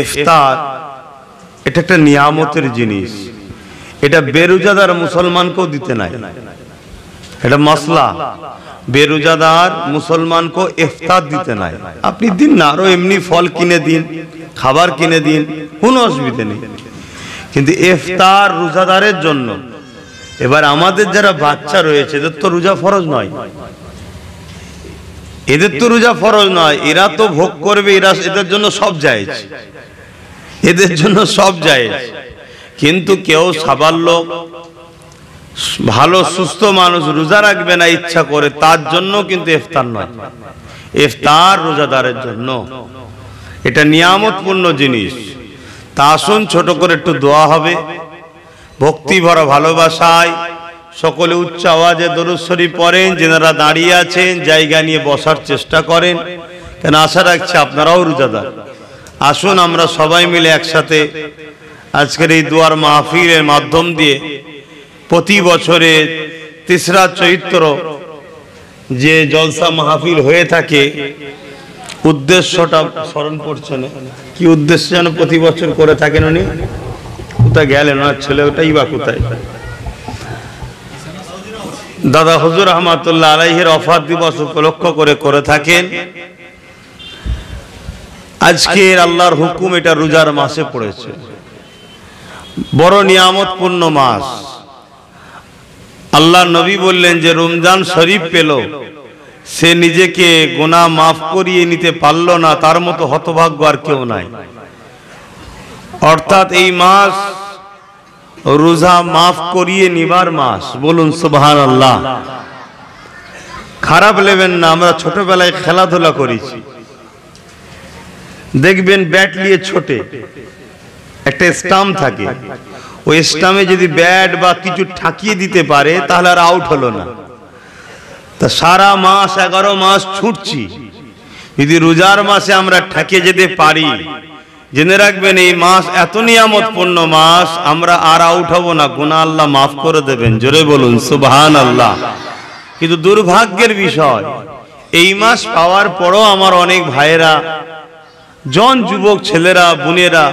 ইফতার এটা একটা নিয়ামতের জিনিস, এটা বেরোজাদার মুসলমানকেও দিতে নাই, এটা মসলা। বেরোজাদার মুসলমানকে ইফতার দিতে নাই, আপনি দিন না, আরো এমনি ফল কিনে দিন, খাবার কিনে দিন, কোনো অসুবিধা নেই, কিন্তু ইফতার রোজাদারের জন্য। এবার আমাদের যারা বাচ্চা রয়েছে এদের তো রোজা ফরজ নয়, এদের তো রোজা ফরজ নয়, এরা তো ভোগ করবে, এরা এদের জন্য সব জায়েজ, এদের জন্য সব জায়েজ। কিন্তু কেউ সাবাল লোক, ভালো সুস্থ মানুষ রোজা রাখবে না ইচ্ছা করে, তার জন্য কিন্তু ইফতার নয়, ইফতার রোজাদারের জন্য। এটা নিয়ামতপূর্ণ জিনিস। তা আসুন ছোট করে একটু দোয়া হবে, ভক্তি ভরা ভালোবাসায় সকলে উচ্চ আওয়াজে দরুদ শরীফ পড়েন। যারা দাঁড়িয়ে আছেন জায়গা নিয়ে বসার চেষ্টা করেন, কেন আশা রাখছি আপনারাও রোজাদার। আসুন আমরা সবাই মিলে একসাথে আজকের এই দোয়ার মাহফিলের মাধ্যম দিয়ে প্রতি বছরে তিসরা চৈত্র যে জলসা মাহফিল হয়ে থাকে, উদ্দেশ্যটা স্মরণ পড়ছে না, কি উদ্দেশ্য যেন প্রতি বছর করে থাকেন উনি? কোথায় গেলেন ওনার ছেলে, ওটাই বা কোথায়? দাদা হুজুর রহমাতুল্লাহ আলাইহির ওফাত দিবস উপলক্ষ করে থাকেন। আজকের আল্লাহর হুকুম এটা রোজার মাসে পড়েছে, বড় নিয়ামতপূর্ণ মাস। আল্লাহ নবী বললেন যে রমজান শরীফ পেল, সে নিজেকে গুনাহ মাফ করিয়ে নিতে পারল না, তার মতো হতভাগ্য আর কেউ নাই। অর্থাৎ এই মাস রোজা মাফ করিয়ে নিবার মাস। বলুন সুবহানাল্লাহ। খারাপ নেবেন না, আমরা ছোটবেলায় খেলাধুলা করেছি, দেখবেন ব্যাট নিয়ে ছোটে একটা স্টাম্প থাকে, ওই স্টাম্পে যদি ব্যাট বা কিছু ঠাকিয়ে দিতে পারে তাহলে আর আউট হলো না। তা সারা মাস 11 মাস ছুটছি, যদি রোজার মাসে আমরা ঠাকিয়ে যেতে পারি, জেনে রাখবেন এই মাস এত নিয়ামতপূর্ণ মাস, আমরা আর আউট হব না, গুনাহ আল্লাহ মাফ করে দেবেন। জোরে বলুন সুবহানাল্লাহ। কিন্তু দুর্ভাগ্যের বিষয়, এই মাস পাওয়ার পরও আমার অনেক ভাইয়েরা, জন যুবক ছেলেরা বোনেরা,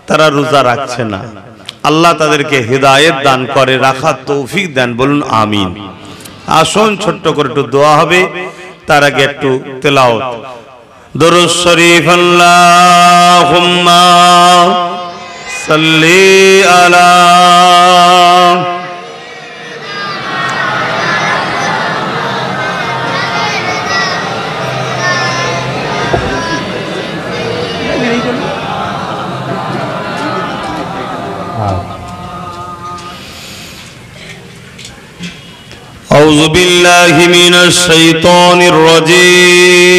তারা রোজা রাখছে না। আল্লাহ তাদেরকে হেদায়েত দান করে, রাখার তৌফিক দেন। বলুন আমিন। আসুন ছোট্ট করে একটু দোয়া হবে, তার আগে একটু তেলাওয়াত দরুদ শরীফ। আল্লাহুম্মা সাল্লি আলা أعوذ بالله من الشيطان الرجيم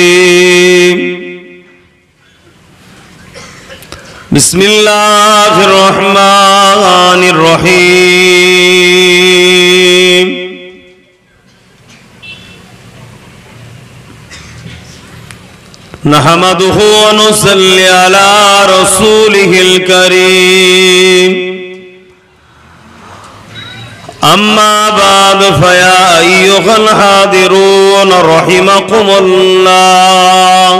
بسم الله الرحمن الرحيم نحمده ونصلي على رسوله الكريم أما بعد فيا أيها الحاضرون رحمكم الله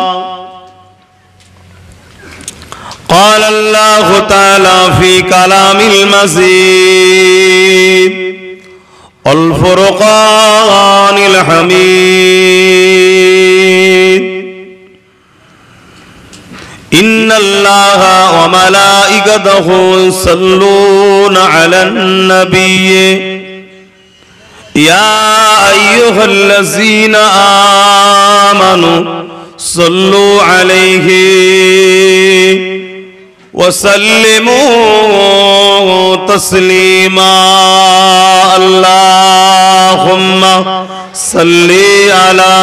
قال الله تعالى في كلام المزيد الفرقان الحميد إن الله وملائكته يصلون على النبي يا أيها الذين آمنوا صلوا عليه وسلموا تسليما اللهم صل على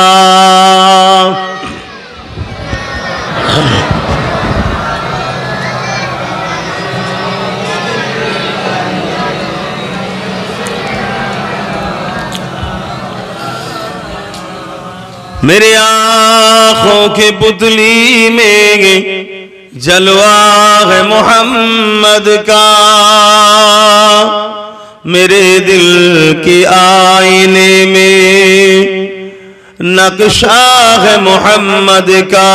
मेरे आँखों के पुतली में जलवा है मोहम्मद का, मेरे दिल के आईने में नक्शा है मोहम्मद का।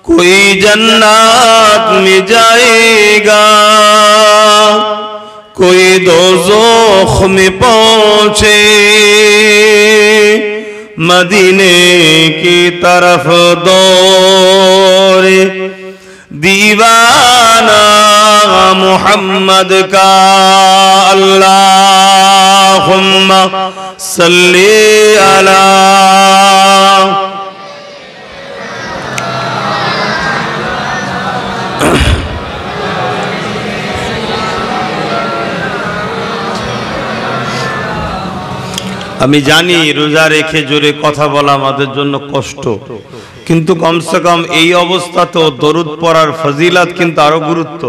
कोई जन्नत में जाएगा, कोई दोज़ख में पहुंचे, मदीने की तरफ दौड़े दीवाना मुहम्मद का। अल्लाहुम्मा सल्ली अला। আমি জানি রোজা রেখে জোরে কথা বলা আমাদের জন্য কষ্ট, কিন্তু কমসে কম এই অবস্থাতেও দরুদ পড়ার ফজিলত কিন্তু আরো গুরুত্ব।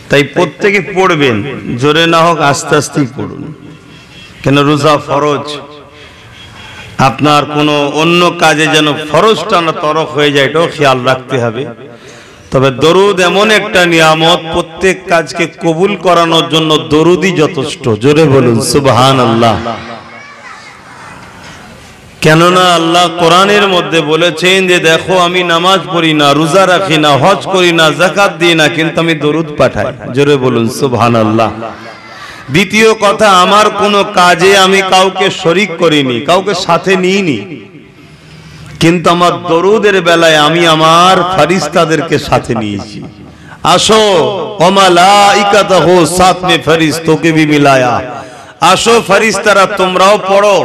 তাই প্রত্যেকে পড়বেন, জোরে না হোক আস্তে আস্তেই পড়ুন, কেন রোজা ফরজ। আপনার কোনো অন্য কাজে যেন ফরজটা না তরক হয়ে যায়, এটাও খেয়াল রাখতে হবে। তবে দরুদ এমন একটা নিয়ামত, প্রত্যেক কাজকে কবুল করানোর জন্য দরুদই যথেষ্ট। জোরে বলুন সুবহানাল্লাহ। কেননা আল্লাহ কোরআনের মধ্যে বলেছেন যে দেখো আমি নামাজ পড়ি না, রোজা রাখি না, হজ করি না, যাকাত দিই না, কিন্তু আমি দরুদ পাঠাই। জোরে বলুন সুবহানাল্লাহ। দ্বিতীয় কথা, আমার কোনো কাজে আমি কাউকে শরীক করিনি, কাউকে সাথে নিইনি, কিন্তু আমার দরুদের বেলায় আমি আমার ফেরেশতাদেরকে সাথে নিয়েছি। আসো ওয়া মালাইকাতুহু, সাথ মে ফেরেশতোকে ভি মিলায়া। আসো ফেরেশতারা তোমরাও পড়ো।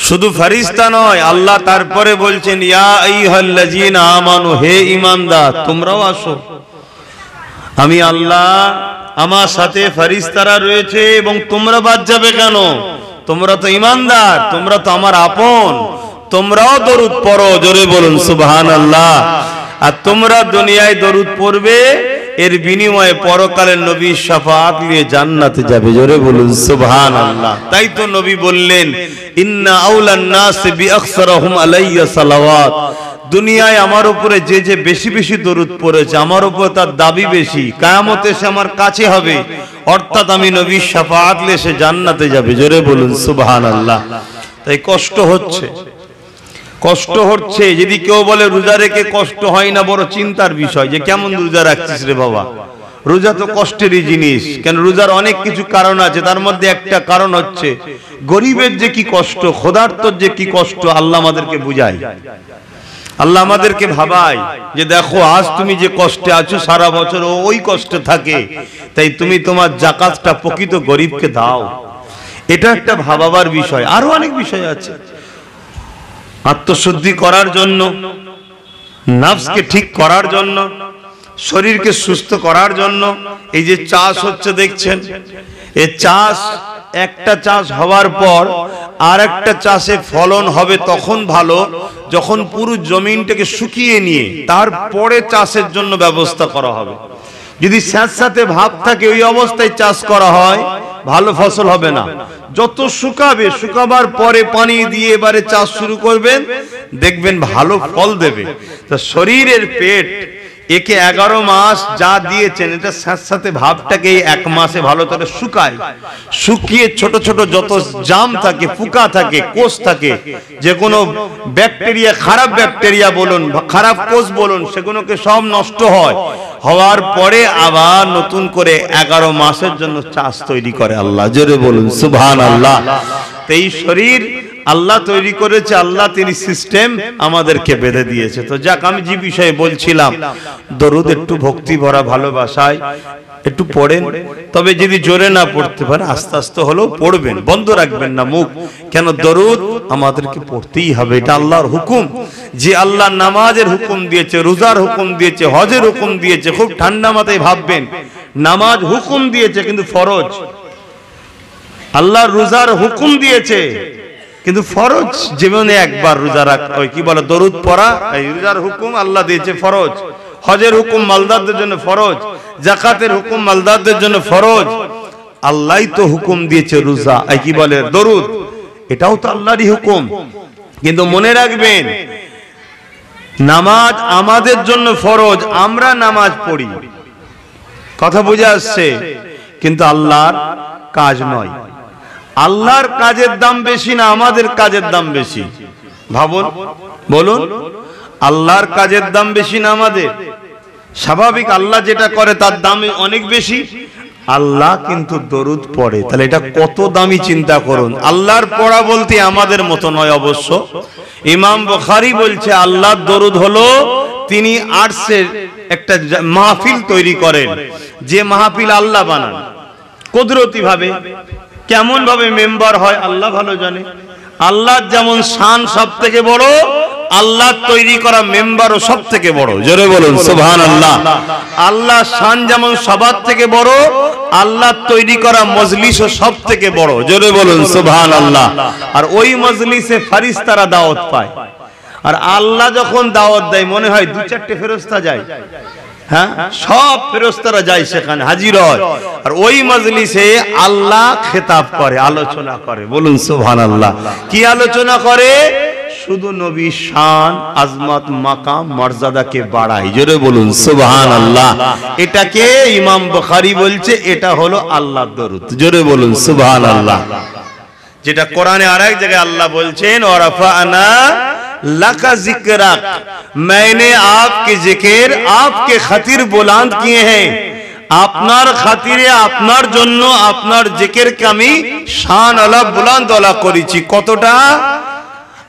শুধু ফেরেশতা নয়, আল্লাহ তারপরে বলছেন ইয়া আইয়ুহাল্লাযীনা আমানু, হে ঈমানদার তোমরাও আসো। আমি আল্লাহ, আমার সাথে ফেরেশতারা রয়েছে এবং তোমরা বাদ যাবে কেন? তোমরা তো ঈমানদার, তোমরা তো আমার আপন, তোমরাও দরুদ পড়ো। জোরে বলুন সুবহানাল্লাহ। আর তোমরা দুনিয়ায় দরুদ পড়বে, এর বিনিময়ে পরকালের নবীর শাফাআত নিয়ে জান্নাতে যাবে। জোরে বলুন সুবহানাল্লাহ। তাই তো নবী বললেন ইন্না আউলান নাস বিআকসারহুম আলাইয়া সালাওয়াত। দুনিয়ায় আমার উপরে যে যে বেশি বেশি দরুদ পড়েছে, আমার উপর তার দাবি বেশি, কিয়ামতে সে আমার কাছে হবে, অর্থাৎ আমি নবীর শাফাআত নিয়ে সে জান্নাতে যাবে। জোরে বলুন সুবহানাল্লাহ। তাই কষ্ট হচ্ছে, কষ্ট হচ্ছে। যদি কেউ বলে রোজা রেখে কষ্ট হয় না, বড় চিন্তার বিষয় যে কেমন রোজা রাখছিস রে বাবা। রোজা তো কষ্টেরই জিনিস, কেন রোজার অনেক কিছু কারণ আছে, তার মধ্যে একটা কারণ হচ্ছে গরিবের যে কি কষ্ট, ক্ষুধার্তর যে কি কষ্ট আল্লাহ আমাদেরকে বুঝায়, আল্লাহ আমাদেরকে ভাবায় যে দেখো আজ তুমি যে কষ্টে আছো সারা বছর ও ওই কষ্টে থাকে, তাই তুমি তোমার যাকাতটা প্রকৃত গরিবকে দাও। এটা একটা ভাবাবার বিষয়। আরো অনেক বিষয় আছে, আত্মশুদ্ধি করার জন্য, নফসকে ঠিক করার জন্য, শরীরকে সুস্থ করার জন্য। এই যে চাষ হচ্ছে দেখছেন, এই চাষ, একটা চাষ হওয়ার পর আর একটা চাষে ফলন হবে তখন ভালো যখন পুরো জমিনটাকে শুকিয়ে নিয়ে তারপরে চাষের জন্য ব্যবস্থা করা হবে। যদি স্যাঁতস্যাঁতে ভাব থাকে ওই অবস্থায় চাষ করা হয়, ভালো ফসল হবে না। যত শুকাবে, শুকাবার পরে পানি দিয়ে এবারে চাষ শুরু করবেন, দেখবেন ভালো ফল দেবে। তো শরীরের পেট একে 11 মাস যা দিয়েছেন, এটা স্যাঁতস্যাঁতে ভাবটাকে 1 মাসে ভালো করে শুকায়, শুকিয়ে ছোট ছোট যত জাম থাকে, পোকা থাকে, কোষ থাকে, যে কোনো ব্যাকটেরিয়া, খারাপ ব্যাকটেরিয়া বলুন, খারাপ কোষ বলুন, সেগুলোকে সব নষ্ট হয়। হওয়ার পরে আবার নতুন করে 11 মাসের জন্য চাষ তৈরি করে আল্লাহ। জোরে বলুন সুবহানাল্লাহ। এই শরীর আল্লাহ তৈরি করেছে, আল্লাহ তিনি সিস্টেম আমাদেরকে বেঁধে দিয়েছে। তো যাক, আমি যে বিষয়ে বলছিলাম, দরুদ একটু ভক্তি ভরা ভালোবাসায় একটু পড়েন। তবে যদি জোরে না পড়তে পারে আস্তে আস্তে হলেও পড়বেন, বন্ধ রাখবেন না মুখ। কেন দরুদ আমাদেরকে পড়তেই হবে, এটা আল্লাহর হুকুম। যে আল্লাহ নামাজের হুকুম দিয়েছে, রোজার হুকুম দিয়েছে, হজের হুকুম দিয়েছে, খুব ঠান্ডা মাথায় ভাববেন, নামাজ হুকুম দিয়েছে কিন্তু ফরজ। আল্লাহ রোজার হুকুম দিয়েছে কিন্তু ফরজ। জীবনে একবার রোজা রাখা, ওই কি বলে দরুদ পড়া, এই রোজার হুকুম আল্লাহ দিয়েছে ফরজ। হজের হুকুম মালদারদের জন্য ফরজ, যাকাতের হুকুম মালদারদের জন্য ফরজ। আল্লাহই তো হুকুম দিয়েছে রোজা, এই কি বলে দরুদ, এটাও তো আল্লাহরই হুকুম। কিন্তু মনে রাখবেন, নামাজ আমাদের জন্য ফরজ, আমরা নামাজ পড়ি, কথা বুঝে আসছে, কিন্তু আল্লাহর কাজ নয়। আল্লাহর কাজের দাম বেশি না আমাদের কাজের দাম বেশি? ভাবুন, বলুন। আল্লাহর কাজের দাম বেশি না আমাদের? স্বাভাবিক, আল্লাহ যেটা করে তার দাম অনেক বেশি। আল্লাহ কিন্তু দরুদ পড়ে, তাহলে এটা কত দামি চিন্তা করুন। আল্লাহর পড়া বলতে আমাদের মতো নয় অবশ্য। ইমাম বুখারী বলছে আল্লাহর দরুদ হলো তিনি আরশের একটা মাহফিল তৈরি করেন, যে মাহফিল আল্লাহ বানান কুদরতি ভাবে। কেমন ভাবে মেম্বার হয় আল্লাহ ভালো জানে। আল্লাহর যেমন শান সব থেকে বড়, আল্লাহ তৈরি করা মেম্বারও সব থেকে বড়। জোরে বলুন সুবহানাল্লাহ। আল্লাহ শান যেমন সবার থেকে বড়, আল্লাহ তৈরি করা মজলিসও সব থেকে বড়। জোরে বলুন সুবহানাল্লাহ। আর ওই মজলিসে ফেরেশতারা দাওয়াত পায়। আর আল্লাহ যখন দাওয়াত দেয় মনে হয় 2-4টে ফেরেশতা যায়, হ্যাঁ, সব ফেরেশতারা যায় সেখানে হাজির হয়। আর ওই মজলিসে আল্লাহ খেতাব করে, আলোচনা করে। বলুন সুবহানাল্লাহ। কি আলোচনা করে? শুধু নবীর শান, আজমত, মাকাম, মর্যাদাকে বাড়ায়। জোরে বলুন সুবহানাল্লাহ। এটাকে ইমাম বুখারী বলছে এটা হলো আল্লাহর দরুদ। জোরে বলুন সুবহানাল্লাহ। যেটা কোরআনে আরেক জায়গায় আল্লাহ বলছেন ওয়ারাফা'না लाका जिक्राक, मैंने आपके जिक्र आपके खातिर बुलंद किए हैं। আপনার খাতিরে, আপনার জন্য, আপনার জিকিরকে আমি শান আলা বুলন্দ আলা করেছি। কতটা?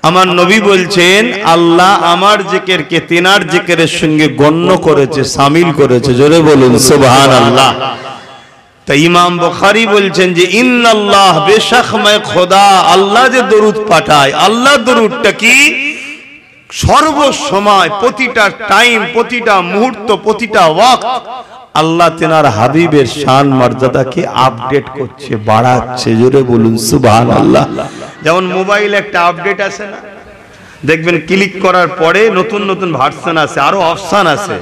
আমার নবী বলছেন আল্লাহ আমার জিকিরকে তিনার জিকিরের সঙ্গে গণ্য করেছে, শামিল করেছে। জোরে বলুন সুবহানাল্লাহ। তাই ইমাম বুখারী বলছেন যে ইন্নাল্লাহ, বেশক मैं খোদা, আল্লাহ যে দরুদ পাঠায়, আল্লাহ দরুদটা কি সর্বসময়, প্রতিটা টাইম, প্রতিটা মুহূর্ত, প্রতিটা ওয়াক্ত আল্লাহ তেনার হাবিবের শান মর্যাদাকে আপডেট করছে, বাড়াচ্ছে। জোরে বলুন সুবহানাল্লাহ। যেমন মোবাইলে একটা আপডেট আছে না, দেখবেন ক্লিক করার পরে নতুন নতুন ভার্সন আছে, আরো অপশন আছে।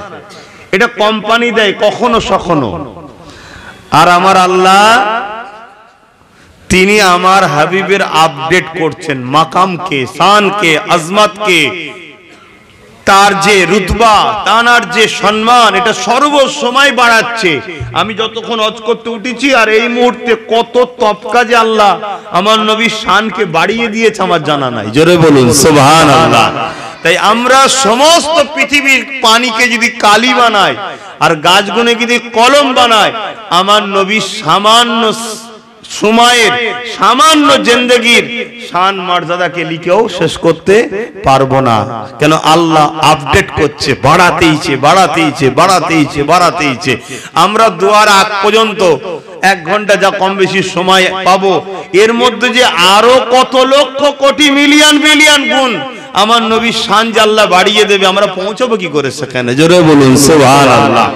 এটা কোম্পানি দেয় কখনো সখনো। আর আমার আল্লাহ তিনি আমার হাবিবের আপডেট করছেন মাকামকে, শানকে, আজমতকে, তার যে রুতবা, তার যে সম্মান, এটা সর্বসময় বাড়াচ্ছে। আমি যতক্ষণ হজ করতে উঠেছি আর এই মুহূর্তে কত তবকা যে আল্লাহ আমার নবীর শানকে বাড়িয়ে দিয়েছে আমার জানা নাই। জোরে বলুন সুবহানাল্লাহ। তাই আমরা সমস্ত পৃথিবীর পানিকে যদি কালি বানাই আর গাছগুলো যদি কলম বানায়, আমার নবীর সামান্য সময়ের, সামান্য জিন্দেগির শান মর্যাদাকে লিখেও শেষ করতে পারবো না। কেন? আল্লাহ আপডেট করছে, বাড়াতেইছে, বাড়াতেইছে, বাড়াতেইছে, বাড়াতেইছে। আমরা দুয়ার আগ পর্যন্ত 1 ঘন্টা যা কম বেশি সময় পাবো, এর মধ্যে যে আরো কত লক্ষ কোটি মিলিয়ন বিলিয়ন গুণ আমার নবীর শান যে আল্লাহ বাড়িয়ে দেবে, আমরা পৌঁছাবো কি করে সেখানে? জোরে বলুন সুবহানাল্লাহ।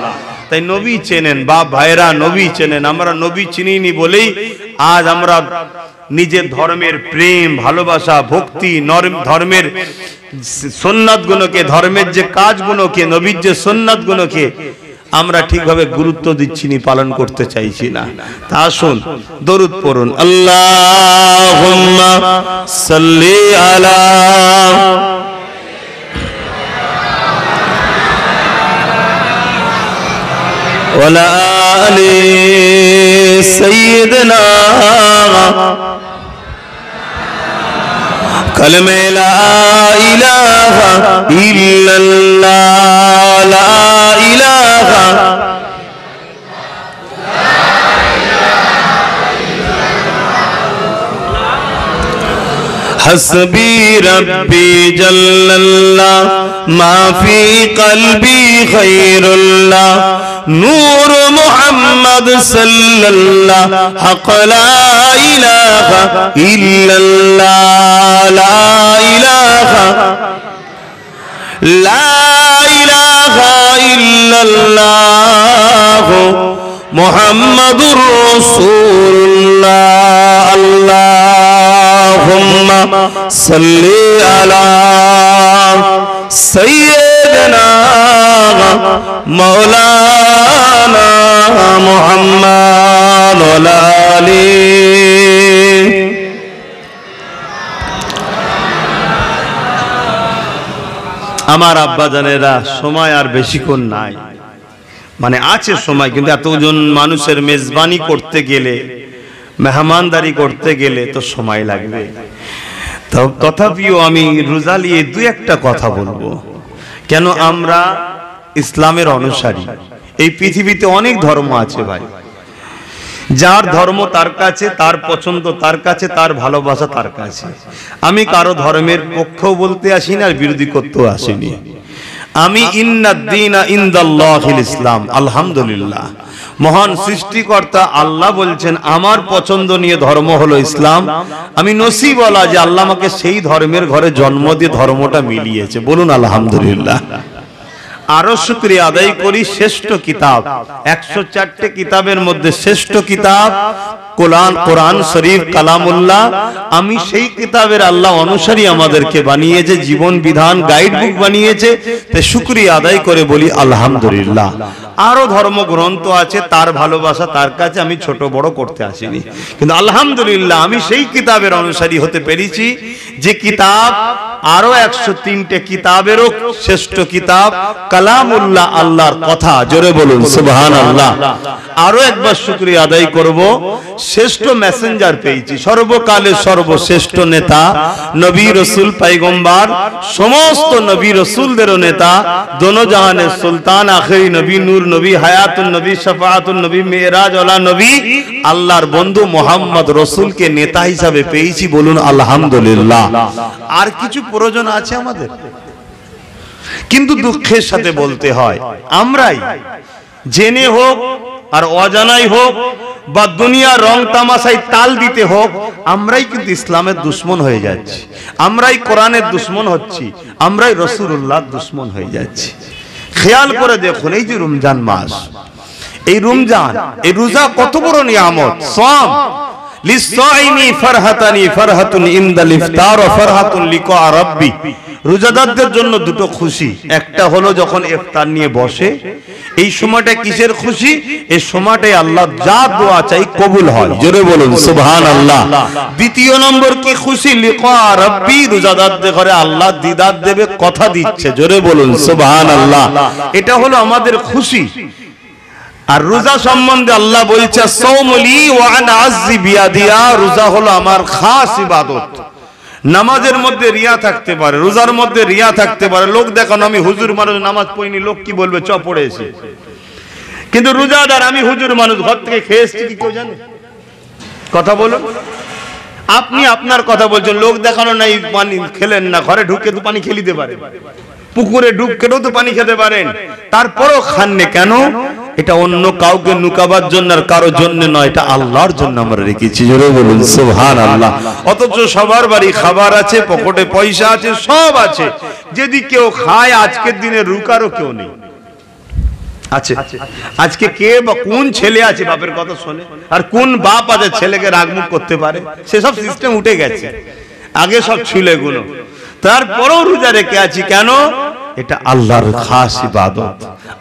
তাই নবী চেনেন, বাপ ভাইরা নবী চেনেন। আমরা নবী চিনিনি বলেই আজ আমরা নিজের ধর্মের প্রেম, ভালোবাসা, ভক্তি, ধর্মের সুন্নাত গুলোকে, ধর্মের যে কাজগুলোকে, নবীর যে সুন্নাত গুলোকে আমরা ঠিকভাবে গুরুত্ব দিচ্ছি না, পালন করতে চাইছি না। তা আসুন দরুদ পড়ুন। আল্লাহুম্মা সাল্লি আলা ওয়ালা আলি সাইয়্যিদিনা কালমে লা ইলাহা ইল্লাল্লাহ, লা ইলাহা हस्बी रब्बी जल्लल्लाह मा फी कल्बी खैरुल्लाह नूर मुहम्मद सल्लल्लाह हक ला इलाहा इल्लल्लाह, ला इलाहा इल्लल्लाह मुहम्मदुर रसूलुल्लाह। अल्लाहुम्मा सल्ली अला सय्यिदना मौलाना मुहम्मद वाला आली। আমার আব্বা জানেরা, সময় আর বেশিক্ষণ নাই, মানে আছে সময়, কিন্তু এতজন মানুষের মেজবানি করতে গেলে, মেহমানদারি করতে গেলে তো সময় লাগবে। তথাপিও আমি রোজা নিয়ে 2-1টা কথা বলবো। কেন আমরা ইসলামের অনুসারী। এই পৃথিবীতে অনেক ধর্ম আছে ভাই, যার ধর্ম তার কাছে, তার পছন্দ তার কাছে, তার ভালোবাসা তার কাছে। আমি কারো ধর্মের পক্ষও বলতে আসিনি আর বিরোধী করতেও আসিনি। আমি ইন্নাদ-দীনা ইনদাল্লাহিল ইসলাম, আলহামদুলিল্লাহ। মহান সৃষ্টিকর্তা আল্লাহ বলছেন আমার পছন্দ নিয়ে ধর্ম হলো ইসলাম। আমি নসিবওয়ালা যে আল্লাহ আমাকে সেই ধর্মের ঘরে জন্ম দিয়ে ধর্মটা মিলিয়েছে, বলুন আলহামদুলিল্লাহ। আরো শুকরিয়া আদায় করি, শ্রেষ্ঠ কিতাব 104টে কিতাবের মধ্যে শ্রেষ্ঠ কিতাব কোরআন শরীফ কালামুল্লাহ। আমি সেই কিতাবের আল্লাহ অনুসারী আমাদেরকে বানিয়েছে, জীবন বিধান গাইড বুক বানিয়েছে, তাই শুকরিয়া আদায় করে বলি আলহামদুলিল্লাহ। আরো ধর্মগ্রন্থ আছে, তার ভালোবাসা তার কাছে, আমি ছোট বড় করতে আসিনি, কিন্তু আলহামদুলিল্লাহ আমি সেই কিতাবের অনুসারী হতে পেরেছি যে কিতাব আরো 103টে কিতাবেরও শ্রেষ্ঠ কিতাব কালামুল্লাহ, আল্লাহর কথা। জোরে বলুন সুবহানাল্লাহ। আরো একবার শুকরিয়া আদায় করব, শ্রেষ্ঠ মেসেঞ্জার পেয়েছি, সর্বকালের সর্বশ্রেষ্ঠ নেতা, নবী রাসূল পয়গম্বর, সমস্ত নবী রাসূলদেরও নেতা, দোনো জাহানের সুলতান, আখেরি নবী, নূর নবী, হায়াতুন নবী, শাফাআতুন নবী, মেরাজ ওয়ালা নবী, আল্লাহর বন্ধু মুহাম্মদ রাসূলকে নেতা হিসাবে পেয়েছি, বলুন আলহামদুলিল্লাহ। আর কিছু প্রয়োজন আছে আমাদের, কিন্তু দুঃখের সাথে বলতে হয় আমরাই জেনে হোক আর অজানাই হোক বা দুনিয়া রং তামাশায় তাল দিতে হোক, আমরাই কিন্তু ইসলামের দুশ্মন হয়ে যাচ্ছি, আমরাই কোরআনের দুশ্মন হচ্ছি, আমরাই রাসূলুল্লাহর দুশ্মন হয়ে যাচ্ছি। খেয়াল করে দেখুন, এই যে রমজান মাস, এই রমজান, এই রোজা কত বড় নিয়ামত। সাম লিসাইমি ফারহাতানি ফারহাতুন ইনদাল ইফতার ওয়া ফারহাতুন লিকা রাব্বি। রোজাদারদের জন্য দুটো খুশি, একটা হলো যখন ইফতার নিয়ে বসে, এই সময়টা কিসের খুশি? এই সময়টাই আল্লাহ যা দোয়া চাই কবুল হয়, জোরে বলুন সুবহানাল্লাহ। দ্বিতীয় নম্বর কি খুশি? লিকা রাব্বি, রোজাদারদের ঘরে আল্লাহ দিদার দেবে, কথা দিচ্ছে, জোরে বলুন সুবহানাল্লাহ। এটা হলো আমাদের খুশি। আর রোজা সম্বন্ধে আল্লাহ বলছে সাওমুলি ওয়া আনা আযজি বিয়াদিয়া, রোজা হলো আমার খাস ইবাদত। নামাজের মধ্যে রিয়া থাকতে পারে, রোজার মধ্যে রিয়া থাকতে পারে, লোক দেখানো আমি হুজুর মানুষ নামাজ পড়িনি, লোক কি বলবে, চ পড়েছে। কিন্তু রোজাদার আমি হুজুর মানুষ, ঘর থেকে খেয়ে এসেছি, কি কেউ জানে? কথা বলুন, আপনি আপনার কথা বলছেন, লোক দেখানো নাই, পানি খেলেন না, ঘরে ঢুকে তো পানি খেলিতে পারে, পুকুরে ডুব কেটেও তো পানি খেতে পারেন, তারপরও খাননি কেন? এটা অন্য কাউকে নুকাবার জন্য আর কারোর জন্য নয়, এটা আল্লাহর জন্য আমরা রেখেছি, জোরে বলুন সুবহানাল্লাহ। অথচ সবার বাড়ি খাবার আছে, পকেটে পয়সা আছে, সব আছে, যদি কেউ খায় আজকের দিনে রুকারও কেউ নেই আছে। আজকে কে বা কোন ছেলে আছে বাপের কথা শোনে, আর কোন বাপ আছে ছেলেকে রাগমুখ করতে পারে? সেসব সিস্টেম উঠে গেছে, আগে সব ছিল এগুলো। তারপরেও রোজা রেখে আছি কেন? এটা আল্লাহর খাস ইবাদত।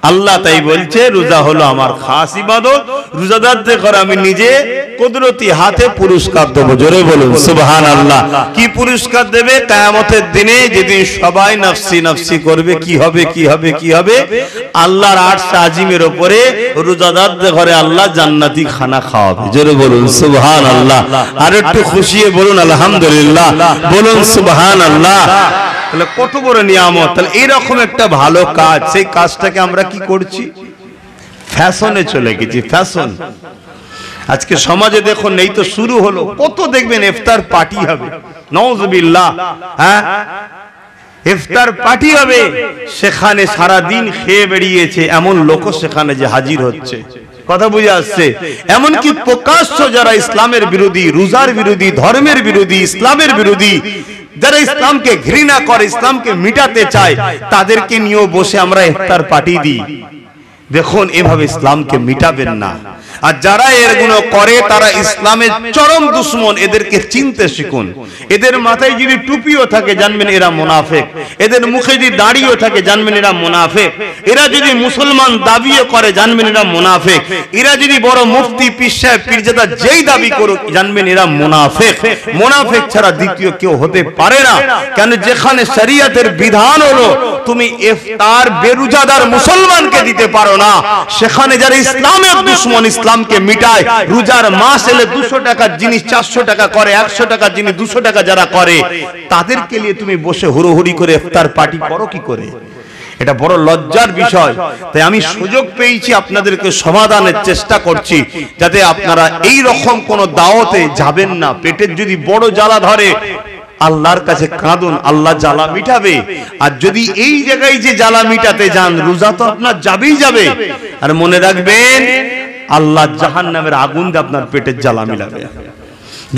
আল্লাহ তাই বলছে রোজা হলো আমার খাস ইবাদত, রোজাদারদের ঘরে আমি নিজে কুদরতি হাতে পুরস্কার দেব, জোরে বলুন সুবহানাল্লাহ। কি পুরস্কার দেবে? কিয়ামতের দিনে যেদিন সবাই নফসি নফসি করবে, কি হবে কি হবে কি হবে, আল্লাহর আরশ আজিমের উপরে রোজাদারদের ঘরে আল্লাহ জান্নাতি খানা খাওয়াবে, জোরে বলুন সুবহানাল্লাহ। আর একটু খুশিয়ে বলুন আলহামদুলিল্লাহ, বলুন সুবহানাল্লাহ। তাহলে কত বড় নিয়ামত। তাহলে এইরকম একটা ভালো কাজ, সেই কাজটাকে আমরা কি করছি? ফ্যাশনে চলে গেছি, ফ্যাশন। আজকে সমাজে দেখুন, এই তো শুরু হলো, কত দেখবেন ইফতার পার্টি হবে, নাউযুবিল্লাহ। হ্যাঁ, ইফতার পার্টি হবে, সেখানে সারা দিন খেয়ে বেরিয়েছে এমন লোকও সেখানে যে হাজির হচ্ছে, কথা বুঝে আসছে। এমনকি প্রকাশ্য যারা ইসলামের বিরোধী, রোজার বিরোধী, ধর্মের বিরোধী, ইসলামের বিরোধী, যারা ইসলামকে ঘৃণা করে, ইসলামকে মিটাতে চায়, তাদেরকে নিয়েও বসে আমরা ইফতার পার্টি দিই। দেখুন, এভাবে ইসলামকে মিটাবেন না। আর যারা এগুলো করে তারা ইসলামের চরম দুশমন, এদেরকে চিনতে শিখুন। এদের মাথায় যদি টুপিও থাকে জানবেন এরা মুনাফিক, এদের মুখে যদি দাড়িও থাকে জানবেন এরা মুনাফিক, এরা যদি মুসলমান দাবিও করে জানবেন এরা মুনাফিক, এরা যদি বড় মুফতি, পীর সাহেব, পীরজাদা যেই দাবি করুক জানবেন এরা মুনাফিক। মুনাফিক ছাড়া দ্বিতীয় কেউ হতে পারে না। কেন? যেখানে শরীয়তের বিধান হলো তুমি ইফতার বেরোজাদার মুসলমানকে দিতে পারো না, সেখানে যারা ইসলামের দুশমন, ইসলামকে মিটায়, রোজার মাস এলে 200 টাকার জিনিস 400 টাকা করে, 100 টাকার জিনিস 200 টাকা যারা করে, তাদেরকে নিয়ে তুমি বসে হুড়োহুড়ি করে ইফতার পার্টি করো কি করে? এটা বড় লজ্জার বিষয়। তাই আমি সুযোগ পেয়েছি আপনাদেরকে সমাধানের চেষ্টা করছি, যাতে আপনারা এই রকম কোন দাওয়াতে যাবেন না। পেটের যদি বড় জ্বালা ধরে আল্লাহর কাছে কাঁদুন, আল্লাহ জ্বালা মিটাবে। আর যদি এই জায়গায় যে জ্বালা মিটাতে যান, রোজা তো আপনার যাবেই যাবে। আর মনে রাখবেন, আল্লাহ জাহান্নামের আগুন দিয়ে আপনার পেটের জ্বালা মিলাবে।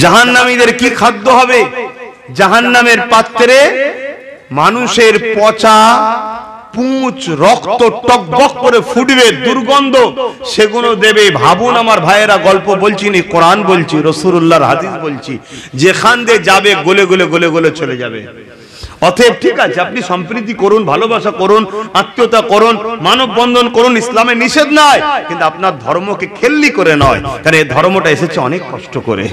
জাহান্নামীদের কি খাদ্য হবে? জাহান্নামের পাত্রে মানুষের পচা পুঁচ, রক্ত টকবক করে ফুটবে, দুর্গন্ধ, সেগুলো দেবে। ভাবুন আমার ভাইয়েরা, গল্প বলছি না, কোরআন বলছি, রাসূলুল্লাহর হাদিস বলছি। যেখান দিয়ে যাবে গলে গলে গলে গলে চলে যাবে। অতএব ঠিক আছে, আপনি সম্প্রীতি করুন, ভালোবাসা করুন, আত্মীয়তা করুন, মানব বন্ধন করুন, ইসলামে নিষেধ নয়, কিন্তু আপনার ধর্মকে খেললি করে নয়। কারণ এই ধর্মটা এসেছে অনেক কষ্ট করে।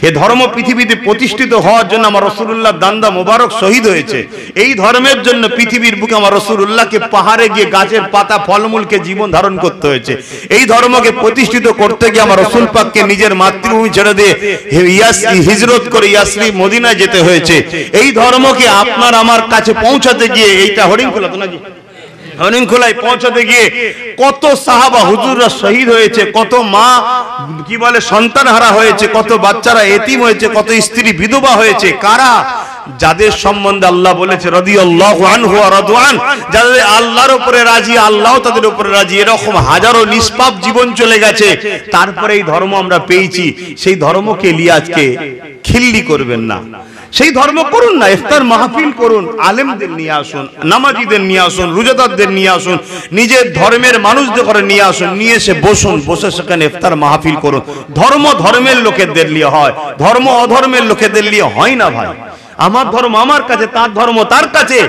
এই ধর্ম পৃথিবীতে প্রতিষ্ঠিত হওয়ার জন্য আমার রাসূলুল্লাহ দান্দা মোবারক শহীদ হয়েছে। এই ধর্মের জন্য পৃথিবীর বুকে আমার রাসূলুল্লাহকে পাহাড়ে গিয়ে গাছের পাতা ফলমূলকে জীবন ধারণ করতে হয়েছে। এই ধর্মকে প্রতিষ্ঠিত করতে গিয়ে আমার রাসূল পাককে নিজের মাতৃভূমি ছেড়ে দিয়ে হিজরত করে ইয়াসরিব মদিনায় যেতে হয়েছে। এই ধর্মকে আপনার আমার কাছে পৌঁছাতে গিয়ে, এইটা হরিণখোলা তো নাকি, হরিণখোলায় পৌঁছাতে গিয়ে কত সাহাবা হুজুররা শহীদ হয়েছে, কত মা কি বলে সন্তান হারা হয়েছে, কত বাচ্চারা এতিম হয়েছে, কত স্ত্রী বিধবা হয়েছে। কারা? যাদের সম্বন্ধে আল্লাহ বলেছে রাদিয়াল্লাহু আনহু ওয়া রাদওয়ান, যাদের আল্লাহর উপরে রাজি, আল্লাহ তাদের উপরে রাজি। এরকম হাজারো নিষ্পাপ জীবন চলে গেছে, তারপরে এই ধর্ম আমরা পেয়েছি। সেই ধর্মকে নিয়ে আজকে খিল্লি করবেন না। সেই ধর্ম করুন না, ইফতার মাহফিল করুন, আলেমদের নিয়ে আসুন, নামাজীদের নিয়ে আসুন, রোজাদারদের নিয়ে আসুন, নিজের ধর্মের মানুষদের করে নিয়ে আসুন, নিয়ে এসে বসুন, বসে সেখানে ইফতার মাহফিল করুন। ধর্ম ধর্মের লোকেদের নিয়ে হয়, ধর্ম অধর্মের লোকেদের নিয়ে হয় না ভাই। আমার ধর্ম আমার কাছে, তার ধর্ম তার কাছে।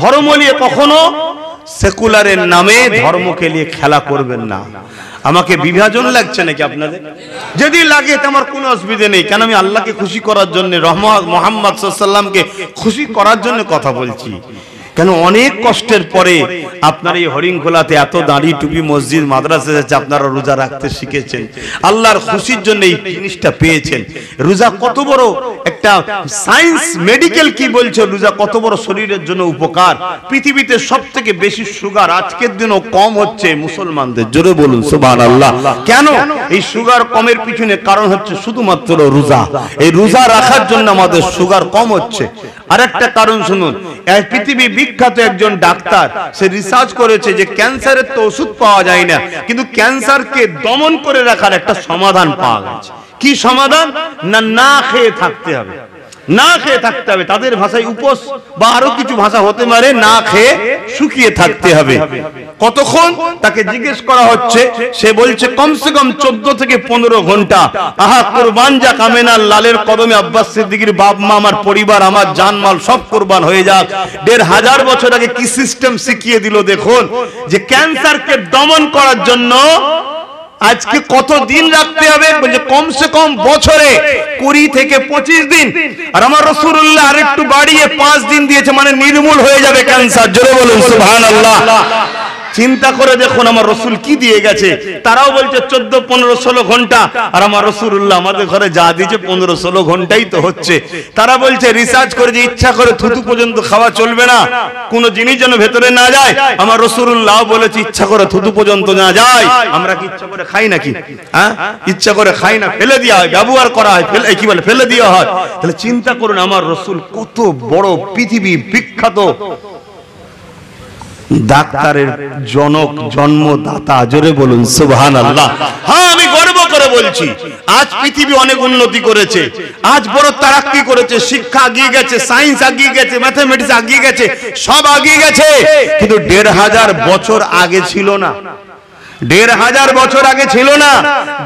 ধর্ম নিয়ে কখনো সেকুলারের নামে ধর্মকে নিয়ে খেলা করবেন না। আমাকে বিভাজন লাগছে নাকি আপনাদের? যদি লাগে তো আমার কোনো অসুবিধা নেই, কেন আমি আল্লাহকে খুশি করার জন্য, মুহাম্মদ সাল্লাল্লাহু আলাইহি ওয়াসাল্লামকে খুশি করার জন্য কথা বলছি। কেন অনেক কষ্টের পরে আপনার এই হরিণখোলাতে এত দাঁড়ি টুপি মসজিদ মাদ্রাসা আছে, আপনারা রোজা রাখতে শিখেছেন, আল্লাহর খুশির জন্য এই জিনিসটা পেয়েছেন। রোজা কত বড় একটা সায়েন্স, মেডিকেল কি বলছে, রোজা কত বড় শরীরের জন্য উপকার। পৃথিবীতে সবথেকে বেশি সুগার আজকের দিনও কম হচ্ছে মুসলমানদের, জোরে বলুন সুবহানাল্লাহ। কেন এই সুগার কমের পিছনে কারণ হচ্ছে শুধুমাত্র রোজা। এই রোজা রাখার জন্য আমাদের সুগার কম হচ্ছে। আরেকটা কারণ শুনুন, এই পৃথিবী বিখ্যাত একজন ডাক্তার, সে রিসার্চ করেছে যে ক্যান্সারের তো ওষুধ পাওয়া যায় না, কিন্তু ক্যান্সারকে দমন করে রাখার একটা সমাধান পাওয়া গেছে। কি সমাধান? না, না খেয়ে থাকতে হবে, না খেয়ে থাকতে হবে। তাদের ভাষায় উপোস বা আরো কিছু ভাষা হতে পারে, না খেয়ে শুকিয়ে থাকতে হবে। কতক্ষণ? তাকে জিজ্ঞেস করা হচ্ছে, সে বলছে কমসে কম 14 থেকে 15 ঘন্টা। আহা, কুরবান যাক আমেনার লালের কদমে, আব্বাস সিদ্দিকীর বাপ মা, আমার পরিবার, আমার জানমাল সব কুরবান হয়ে যাক। 1500 বছর আগে কি সিস্টেম শিখিয়ে দিল দেখুন, যে ক্যান্সারকে দমন করার জন্য আজকে কত দিন রাখতে হবে? বলছে কমসে কম বছরে 20 থেকে 25 দিন। আর আমার রাসূলুল্লাহ আরেকটু বাড়িয়ে 5 দিন দিয়েছে, মানে নির্মূল হয়ে যাবে ক্যান্সার। জোরে বলুন সুবহানাল্লাহ। চিন্তা করে দেখুন আমার রাসূল কি দিয়ে গেছে। তারাও বলছে 14, 15, 16 ঘন্টা, আর আমার রাসূলুল্লাহ আমাদের ঘরে যা দিয়েছে 15, 16 ঘন্টাই তো হচ্ছে। তারা বলছে রিসার্চ করে যে ইচ্ছা করে থুতু পর্যন্ত খাওয়া চলবে না, কোন জিনিস যেন ভেতরে না যায়। আমার রাসূলুল্লাহ বলেছে ইচ্ছা করে থুতু পর্যন্ত না যায়। আমরা কি ইচ্ছা করে খাই নাকি? হ্যাঁ, ইচ্ছা করে খাই না, ফেলে দেওয়া হয়, ব্যবহার করা হয়, কি বলে ফেলে দেওয়া হয়। তাহলে চিন্তা করুন আমার রাসূল কত বড় পৃথিবী বিখ্যাত ডাক্তারের জনক, জন্মদাতা। জোরে বলুন সুবহানাল্লাহ। হ্যাঁ, আমি গর্ব করে বলছি, আজ পৃথিবী অনেক উন্নতি করেছে, আজ বড় তারাক্কি করেছে, শিক্ষা এগিয়ে গেছে, সায়েন্স এগিয়ে গেছে, ম্যাথমেটিক্স এগিয়ে গেছে, সব এগিয়ে গেছে, কিন্তু 1500 বছর আগে ছিল না। 1500 বছর আগে ছিল না।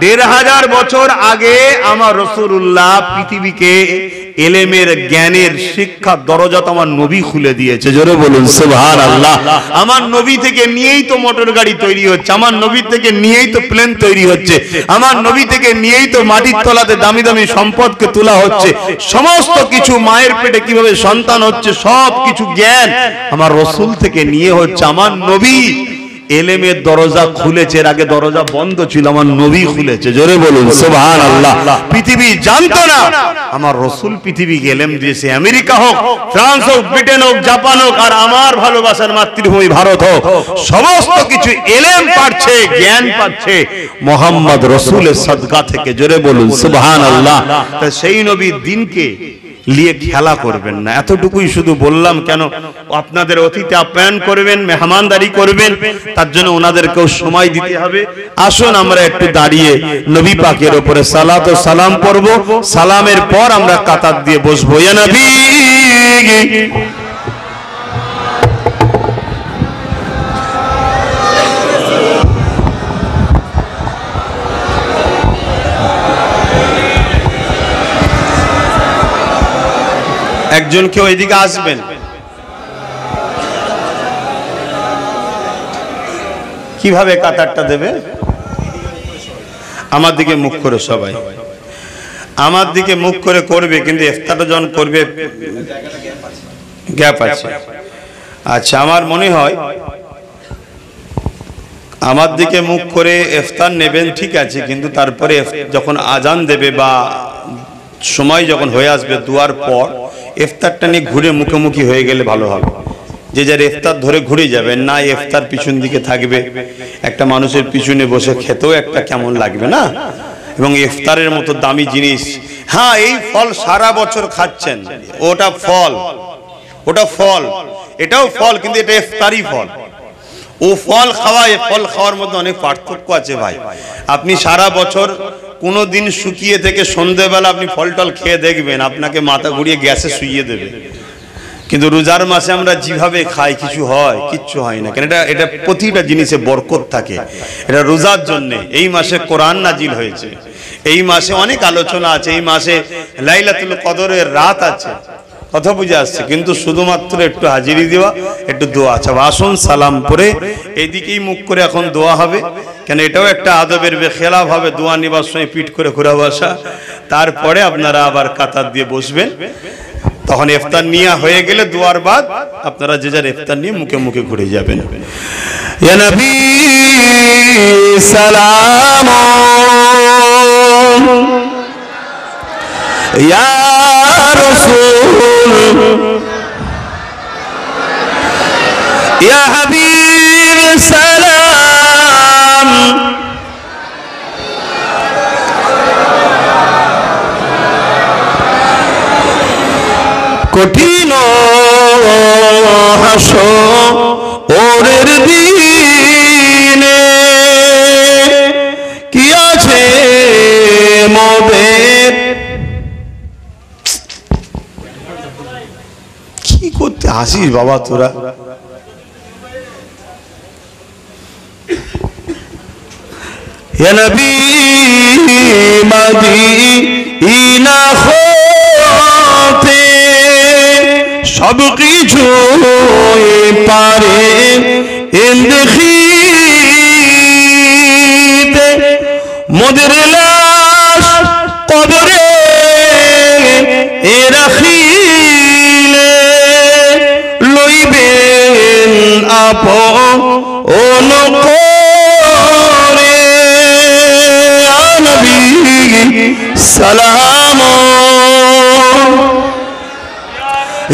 1500 বছর আগে আমার রাসূলুল্লাহ পৃথিবীকে এলেমের, জ্ঞানের, শিক্ষার দরজা তো আমার নবী খুলে দিয়েছে। জোরে বলুন সুবহানাল্লাহ। আমার নবী থেকে নিয়েই তো মোটর গাড়ি তৈরি হচ্ছে, আমার নবী থেকে নিয়েই তো প্লেন তৈরি হচ্ছে, আমার নবী থেকে নিয়েই তো মাটির তলাতে দামি দামি সম্পদকে তোলা হচ্ছে। সমস্ত কিছু, মায়ের পেটে কিভাবে সন্তান হচ্ছে, সব কিছু জ্ঞান আমার রাসূল থেকে নিয়ে হচ্ছে। আমার নবী এলেমের দরজা খুলেছে, এর আগে দরজা বন্ধ ছিল, আমার নবী খুলেছে। জোরে বলুন সুবহানাল্লাহ। পৃথিবী জানতো না, আমার রাসূল পৃথিবীকে এলেম দিয়েছে। আমেরিকা হোক, ফ্রান্স হোক, ব্রিটেন হোক, জাপান হোক, আর আমার ভালোবাসার মাতৃভূমি ভারত হোক, সমস্ত কিছু এলেম পাচ্ছে, জ্ঞান পাচ্ছে মুহাম্মদ রাসূলের সাদকা থেকে। জোরে বলুন সুবহানাল্লাহ। তা সেই নবীর দিনকে নিয়ে খেলা করবেন না, এতটুকুই শুধু বললাম। কেন আপনাদের অতিথি আপ্যায়ন করবেন, মেহমানদারি করবেন, তার জন্য ওনাদেরকেও সময় দিতে হবে। আসুন আমরা একটু দাঁড়িয়ে নবী পাকের উপরে সালাত ও সালাম পড়ব। সালামের পর আমরা কাতার দিয়ে বসবো। ইয়া নবী একজন কেউ এদিকে আসবেন। কিভাবে কাতারটা দেবে? আমার দিকে মুখ করে, সবাই আমার দিকে মুখ করে করবে, কিন্তু ইফতারটা যখন করবে গ্যাপ আছে। আচ্ছা, আমার মনে হয় আমার দিকে মুখ করে ইফতার নেবেন, ঠিক আছে, কিন্তু তারপরে যখন আজান দেবে বা সময় যখন হয়ে আসবে দুয়ার পর, ইফতারটা নিয়ে ঘুরে মুখোমুখি হয়ে গেলে ভালো হবে। যে যার ইফতার ধরে ঘুরে যাবেন না, ইফতার পিছন দিকে থাকবে। একটা মানুষের পিছনে বসে খেতেও একটা কেমন লাগবে না? এবং ইফতারের মতো দামি জিনিস, হ্যাঁ এই ফল সারা বছর খাচ্ছেন, ওটা ফল, ওটা ফল, এটাও ফল, কিন্তু এটা ইফতারি ফল। ও ফল খাওয়া, ফল খাওয়ার মধ্যে অনেক পার্থক্য আছে ভাই। আপনি সারা বছর কোনো দিন শুকিয়ে থেকে সন্ধ্যেবেলা আপনি ফল টল খেয়ে দেখবেন, আপনাকে মাথা ঘুরিয়ে গ্যাসে শুইয়ে দেবে। কিন্তু রোজার মাসে আমরা যেভাবে খাই, কিছু হয়? কিচ্ছু হয় না। কেন? এটা প্রতিটা জিনিসে বরকত থাকে। এটা রোজার জন্যে এই মাসে কোরআন নাজিল হয়েছে, এই মাসে অনেক আলোচনা আছে, এই মাসে লাইলাতুল কদরের রাত আছে। কথা বুঝে আসছে? কিন্তু শুধুমাত্র একটু হাজিরি দেওয়া, একটু দোয়া। আচ্ছা আসুন সালাম পরে এইদিকেই মুখ করে এখন দোয়া হবে। কেন এটাও একটা আদবের বেখেলাফ হবে, দোয়া নিবার সময় পিঠ করে ঘুরে বসা। তারপরে আপনারা আবার কাতার দিয়ে বসবেন। তখন ইফতার নিয়ে হয়ে গেলে দোয়ার বাদ আপনারা যে যার ইফতার নিয়ে মুখে মুখে ঘুরে যাবেন। ইয়া নবী সালাম, ইয়া রাসূল, ইয়া হাবিব সালাম। কঠিন হাসরের দিনে কি আছে মোদের, কি করতে হাসিস বাবা তোরা? হে নবী মদিনা হতে সব কিছু পারে ইন্দেখিতে, মোদের লাশ কবরে রাখিলে লইবেন আপন করে। নবী সালাম,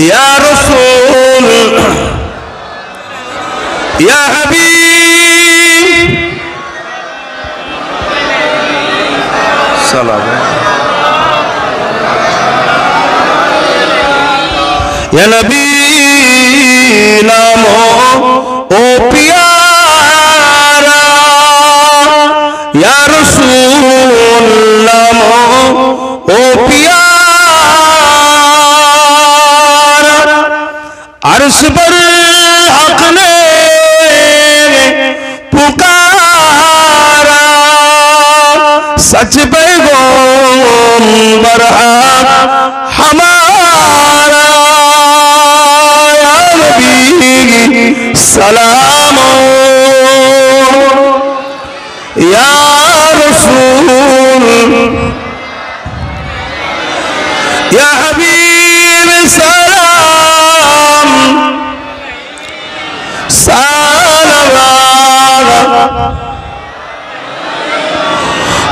ইয়া রাসূল, ইয়া হাবিব সালাম, ইয়া নবী নাম ও পিয়ারা, ইয়া রাসূল নাম ও পিয়ারা। अर्श पर हक ने पुकारा, सच पैगंबर हमारा। या नबी सलाम, या रसूल, या हबीब सलाम।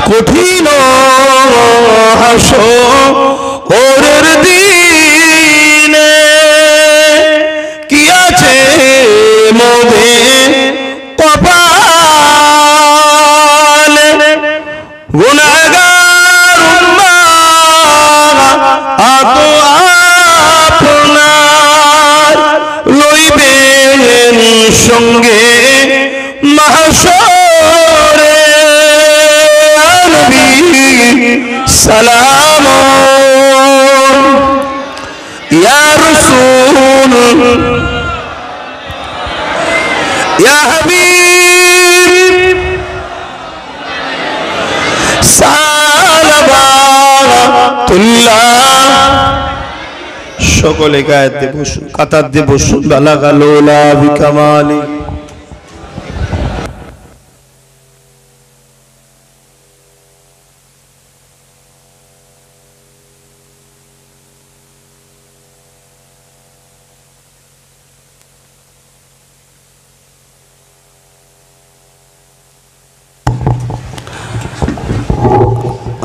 কঠিন হাসরের দিনে কি আছে মোদের কপালে গুনাহগার উম্মাহ আতো আপনার লইবেন সঙ্গে মাহশরে নবী সালাম ইয়া রাসূল ইয়া হাবিব সালাবাতুল্লাহ সকলে গায়ে দিয়ে বসুন কাতার দিয়ে বসুন বালাগালোলা বিকামালি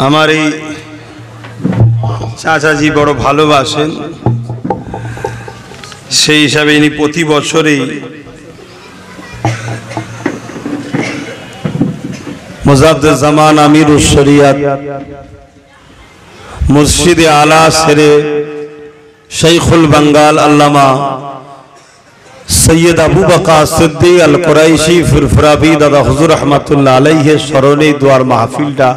আমার এই চাচাজি বড় ভালোবাসেন, সেই হিসাবে ইনি প্রতি বছরই মুজাদ্দিদ জামান আমিরুশ শরিয়াত মুর্শিদে আলা সেরে শাইখুল বাঙ্গাল আল্লামা সৈয়দ আবু বকর সিদ্দিক আল কুরাইশি ফুরফুরাবি দাদা হুজুর রহমাতুল্লাহ আলাইহির স্মরণে দোয়ার মাহফিলটা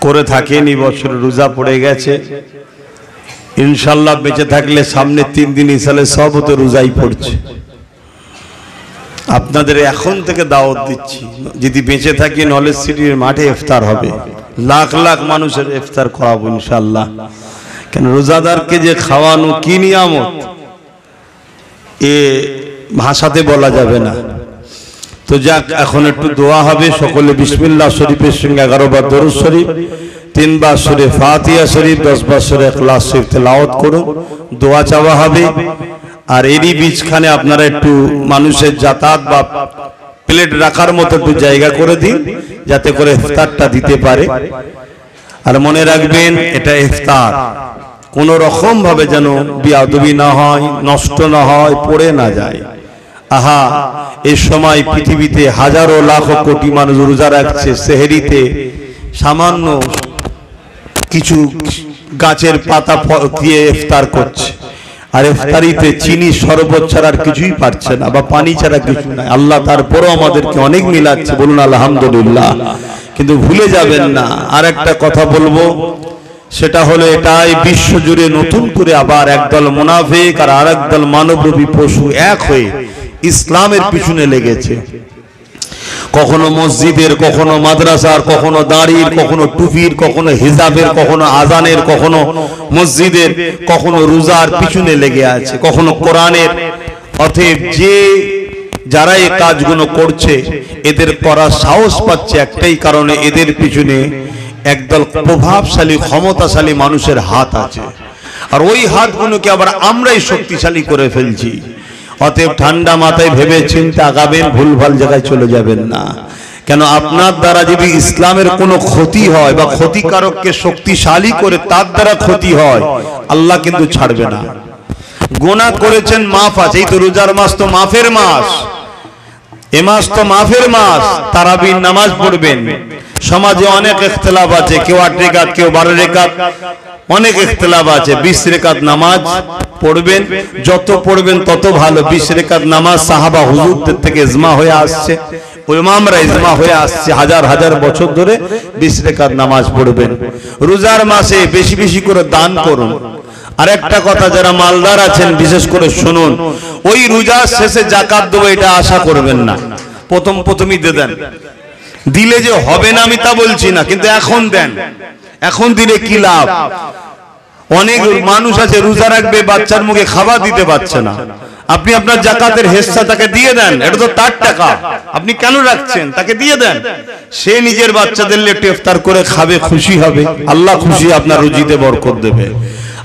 করে থাকেন। এই বছর রোজা পড়ে গেছে, ইনশাল্লাহ বেঁচে থাকলে সামনে 3 দিন ইসালে সব তো রোজাই পড়ছে। আপনাদের এখন থেকে দাওয়াত দিচ্ছি, যদি বেঁচে থাকি নলেজ সিটির মাঠে ইফতার হবে, লাখ লাখ মানুষের ইফতার করাবো ইনশাল্লাহ। কেন রোজাদারকে যে খাওয়ানো কি নিয়ামত এ ভাষাতে বলা যাবে না। তো যাক, এখন একটু দোয়া হবে। সকলে বিসমিল্লাহ শরীফের সঙ্গে 11 বার দরুদ শরীফ, 3 বার সূরা ফাতিহা শরীফ, 10 বার সূরা ইখলাস শরীফ তেলাওয়াত করুন, দোয়া চাওয়া হবে। আর এরই বীজখানে আপনারা একটু মানুষের যাতায়াত বা প্লেট রাখার মতো একটু জায়গা করে দিন, যাতে করে ইফতারটা দিতে পারে। আর মনে রাখবেন, এটা ইফতার, কোন রকম ভাবে যেন বিয়াদবি না হয়, নষ্ট না হয়, পড়ে না যায়। আহা, এই সময় পৃথিবীতে হাজারো লাখ কোটি মানুষ রোজা রাখছে, সেহরিতে সামান্য কিছু গাছের পাতা দিয়ে ইফতার করছে, আর ইফতারিতে চিনি শরবত ছাড়া আর কিছুই পারছে না, বা পানি ছাড়া কিছু নাই। আল্লাহ তারপরও আমাদেরকে অনেক মিলাচ্ছে, বলুন আলহামদুলিল্লাহ। কিন্তু ভুলে যাবেন না, আর একটা কথা বলবো, সেটা হলো এটাই, বিশ্ব জুড়ে নতুন করে আবার একদল মুনাফিক আর আরেক দল মানবরূপী পশু এক হয়ে ইসলামের পিছনে লেগেছে। কখনো মসজিদের, কখনো মাদ্রাসার, কখনো দাড়ির, কখনো টুপির, কখনো হিজাবের, কখনো আজানের, কখনো মসজিদের, কখনো রোজার পিছনে লেগে আছে, কখনো কোরআনের। অতএব যারা এই কাজগুলো করছে, এদের করার সাহস পাচ্ছে একটাই কারণে, এদের পিছনে একদল প্রভাবশালী ক্ষমতাশালী মানুষের হাত আছে, আর ওই হাতগুলোকে আবার আমরাই শক্তিশালী করে ফেলছি। অতএব ঠান্ডা মাথায় ভেবে চিন্তে আগাবেন, ভুলভাল জায়গায় চলে যাবেন না। কেন আপনার দ্বারা যদি ইসলামের কোনো ক্ষতি হয় বা ক্ষতিকারককে শক্তিশালী করে তার দ্বারা ক্ষতি হয়, আল্লাহ কিন্তু ছাড়বে না। গুনাহ করেছেন, মাফ আছে। এই তো রোজার মাস তো মাফের মাস, এ মাস তো মাফের মাস। তারাবির নামাজ পড়বেন। সমাজে অনেক ইখতিলাফ আছে, কেউ 8 রাকাত, কেউ 12 রাকাত, অনেক ইখতিলাফ আছে। 20 রাকাত নামাজ পড়বেন, যত পড়বেন তত ভালো। 20 রাকাত নামাজ সাহাবা হুজুরদের থেকে ইজমা হয়ে আসছে, ইমামরা ইজমা হয়ে আসছে, হাজার হাজার বছর ধরে 20 রাকাত নামাজ পড়বেন। রোজার মাসে বেশি বেশি করে দান করুন। আর একটা কথা, যারা মালদার আছেন বিশেষ করে শুনুন, ওই রোজার শেষে যাকাত দেবো এটা আশা করবেন না। প্রথমই দিয়ে দেন, দিলে যে হবে না আমি তা বলছি না, কিন্তু এখন দেন। এখন দিলে কি লাভ? অনেক মানুষ আছে রোজা রাখবে, বাচ্চার মুখে খাবার দিতে পারছে না। আপনি আপনার যাকাতের হিস্সা তাকে দিয়ে দেন, এটা তো তার টাকা, আপনি কেন রাখছেন? তাকে দিয়ে দেন, সে নিজের বাচ্চাদের একটু ইফতার করে খাবে, খুশি হবে, আল্লাহ খুশি, আপনার রুজিতে বরকত দেবে।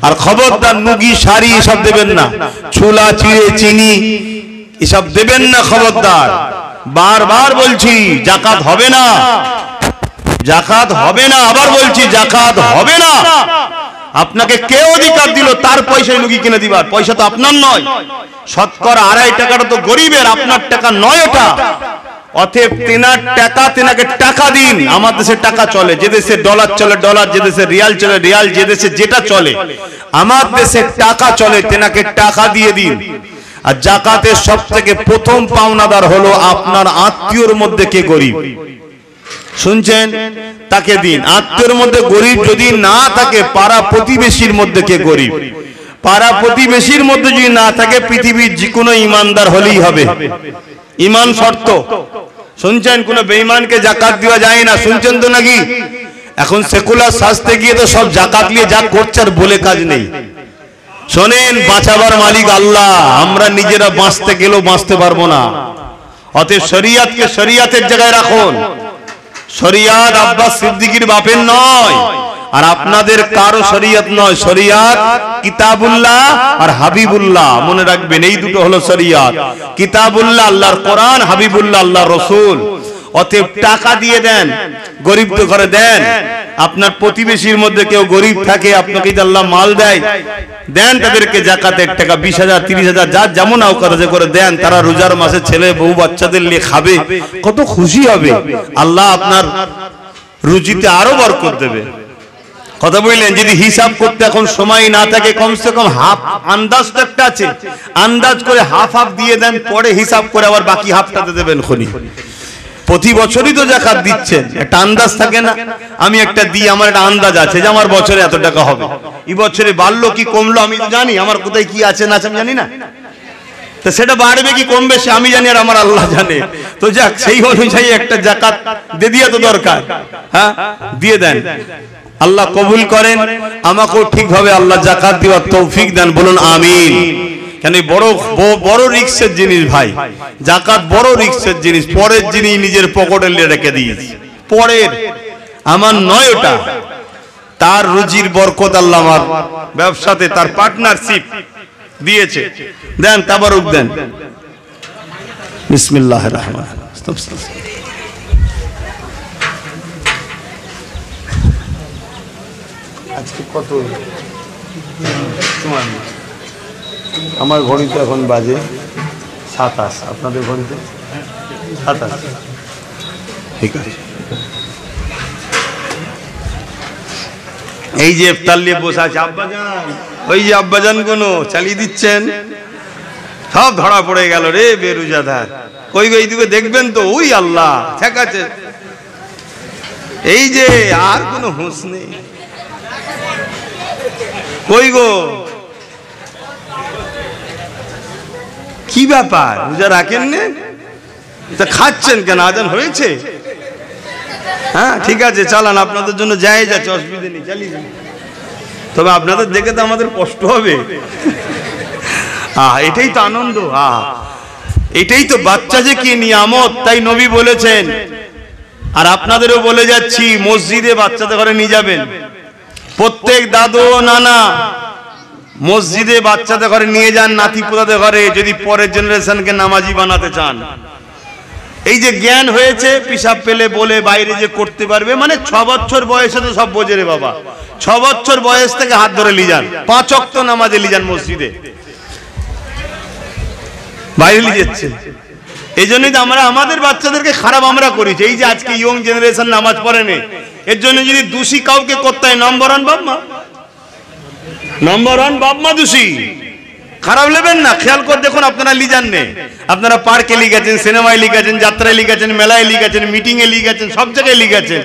আর খবরদার নুগি শাড়ি এসব দেবেন না, ছোলা চিড়ে চিনি এসব দেবেন না, খবরদার। বারবার বলছি, যাকাত হবে না। জাকাত হবে না, আবার বলছি জাকাত হবে না। আপনাকে কে অধিকার দিল তার পয়সায় লুকি কিনে দিবার? পয়সা তো আপনার নয়, শতকরা 2.5 টাকাটা তো গরিবের, আপনার টাকা নয় ওটা। অতএব তেনার টাকা, তেনাকে টাকা দিন। আমার দেশে টাকা চলে, যে দেশে ডলার চলে ডলার, যে দেশে রিয়াল চলে রিয়াল, যে দেশে যেটা চলে, আমার দেশে টাকা চলে, তেনাকে টাকা দিয়ে দিন। আর জাকাতের সবথেকে প্রথম পাওনাদার হলো আপনার আত্মীয়র মধ্যে কে গরিব, শুনছেন, তাকে দিন। আত্মীয়র মধ্যে গরিব যদি না থাকে, পাড়া প্রতিবেশীর মধ্যে কে গরিব, পাড়া প্রতিবেশীর মধ্যে যদি না থাকে, পৃথিবীর যে কোনো ইমানদার হলেই হবে। ইমান শর্ত, শুনছেন, কোন বেঈমানকে জাকাত দেওয়া যায় না, শুনছেন তো নাকি? এখন সেকুলার শাস্তে গিয়ে তো সব জাকাত নিয়ে যা করছে, আর বলে কাজ নেই। শোনেন, বাঁচাবার মালিক আল্লাহ, আমরা নিজেরা বাঁচতে গেলেও বাঁচতে পারবো না। অতএব শরিয়াতকে শরিয়াতের জায়গায় রাখুন। শরিয়াত আব্বাস সিদ্দিকীর বাপের নয়, আর আপনাদের কারো শরিয়ত নয়। শরিয়াত কিতাবুল্লাহ আর হাবিবুল্লাহ, মনে রাখবেন, এই দুটো হলো শরিয়াত। কিতাবুল্লাহ আল্লাহর কোরআন, হাবিবুল্লাহ আল্লাহর রাসূল। অতএব টাকা দিয়ে দেন, গরিব তো করে দেন। আপনার প্রতিবেশীর মধ্যে কেউ গরিব থাকে, আপনাকে যদি আল্লাহ মাল দেয়, দেন তাদেরকে জাকাতের টাকা 20,000 30,000 যার যেমন আওকাত আছে করে দেন। তারা রোজার মাসে ছেলে বউ বাচ্চাদের নিয়ে খাবে, কত খুশি হবে। আল্লাহ আপনার রুজিতে আরো বরকত দেবে। কথা বললেন? যদি হিসাব করতে এখন সময় না থাকে, কমসে কম হাফ আন্দাজ তো একটা আছে, আন্দাজ করে হাফ হাফ দিয়ে দেন, পরে হিসাব করে আবার বাকি হাফটাতে দেবেন। খনি প্রতি বছরই তো জাকাত দিচ্ছেন, একটা আন্দাজ থাকে না? আমি একটা দিই, আমার একটা আন্দাজ আছে যে আমার বছরে এত টাকা হবে, এই বছরে বাড়লো কি কমলো আমি তো জানি, আমার কোথায় কি আছে না আছে আমি জানি না, তো সেটা বাড়বে কি কমবে সে আমি জানি, আর আমার আল্লাহ জানে। তো যাক, সেই অনুযায়ী একটা জাকাত দিয়ে দেওয়া তো দরকার। হ্যাঁ, দিয়ে দেন, আল্লাহ কবুল করেন। আমাকেও ঠিকভাবে আল্লাহ জাকাত দেওয়ার তৌফিক দেন, বলুন আমিন। কেন বড় বড় রিস্কের জিনিস ভাই, জাকাত বড় রিস্কের জিনিস। পরের জিনিস নিজের পকেটে রেখে দিয়েছি, পরের, আমার নয় ওটা। তার রুজির বরকত আল্লাহ আমার ব্যবসাতে, তার পার্টনারশিপ দিয়েছে, দেন, তাবারুক দেন। বিসমিল্লাহির রহমানির রহিম। আজকে কত তোমার? আমার ঘড়িতে এখন বাজে 27, আপনাদের ঘড়িতে 27। ঠিক আছে, এই যে ইফতার নিয়ে বসে আছে আব্বাজান, ওই যে আব্বাজান কোনো চালিয়ে দিচ্ছেন, সব ধরা পড়ে গেল রে বেরুজাদার। কই গো, এইদিকে দেখবেন তো, ওই আল্লাহ, ঠিক আছে, এই যে আর কোনো হুঁশ নেই। কই গো, কি ব্যাপার, রোজা রাখেন না, তা খাচ্ছেন কেন? আজান হয়েছে? হ্যাঁ ঠিক আছে, চালান, আপনাদের জন্য জায়েজ আছে, অসুবিধা নেই, চালিয়ে দিন। তবে আপনাদের দেখে তো আমাদের কষ্ট হবে। এটাই তো আনন্দ, এটাই তো বাচ্চা যে কি নিয়ামত, তাই নবী বলেছেন। আর আপনাদেরও বলে যাচ্ছি, মসজিদে বাচ্চাদের ঘরে নিয়ে যাবেন। প্রত্যেক দাদু নানা মসজিদে বাচ্চাদের ঘরে নিয়ে যান, নাতি পোতাদের ঘরে, যদি পরের জেনারেশনকে নামাজি বানাতে চান। এই যে জ্ঞান হয়েছে, পিসাব পেলে বলে বাইরে যে করতে পারবে, মানে 6 বছর বয়সে তো সব বোঝে রে বাবা। 6 বছর বয়স থেকে হাত ধরে নিয়ে যান, 5 ওয়াক্ত নামাজে নিয়ে যান, মসজিদে বাইরে নিয়ে যাচ্ছে। এই জন্যই তো আমরা আমাদের বাচ্চাদেরকে খারাপ আমরা করেছি। এই যে আজকে ইয়ং জেনারেশন নামাজ পড়ে না, এর জন্য যদি দোষী কাউকে করতে হয়, নম্বর 1 বাপ মা, নম্বর 1 বাপ মা দোষী। খারাপ নেবেন না, খেয়াল করে দেখুন, আপনারা লিজান নে, আপনারা পার্কে লিখেছেন, সিনেমায় লিখেছেন, যাত্রায় লিখেছেন, মেলায় লিখেছেন, মিটিং এ লিখেছেন, সব জায়গায় লিখেছেন।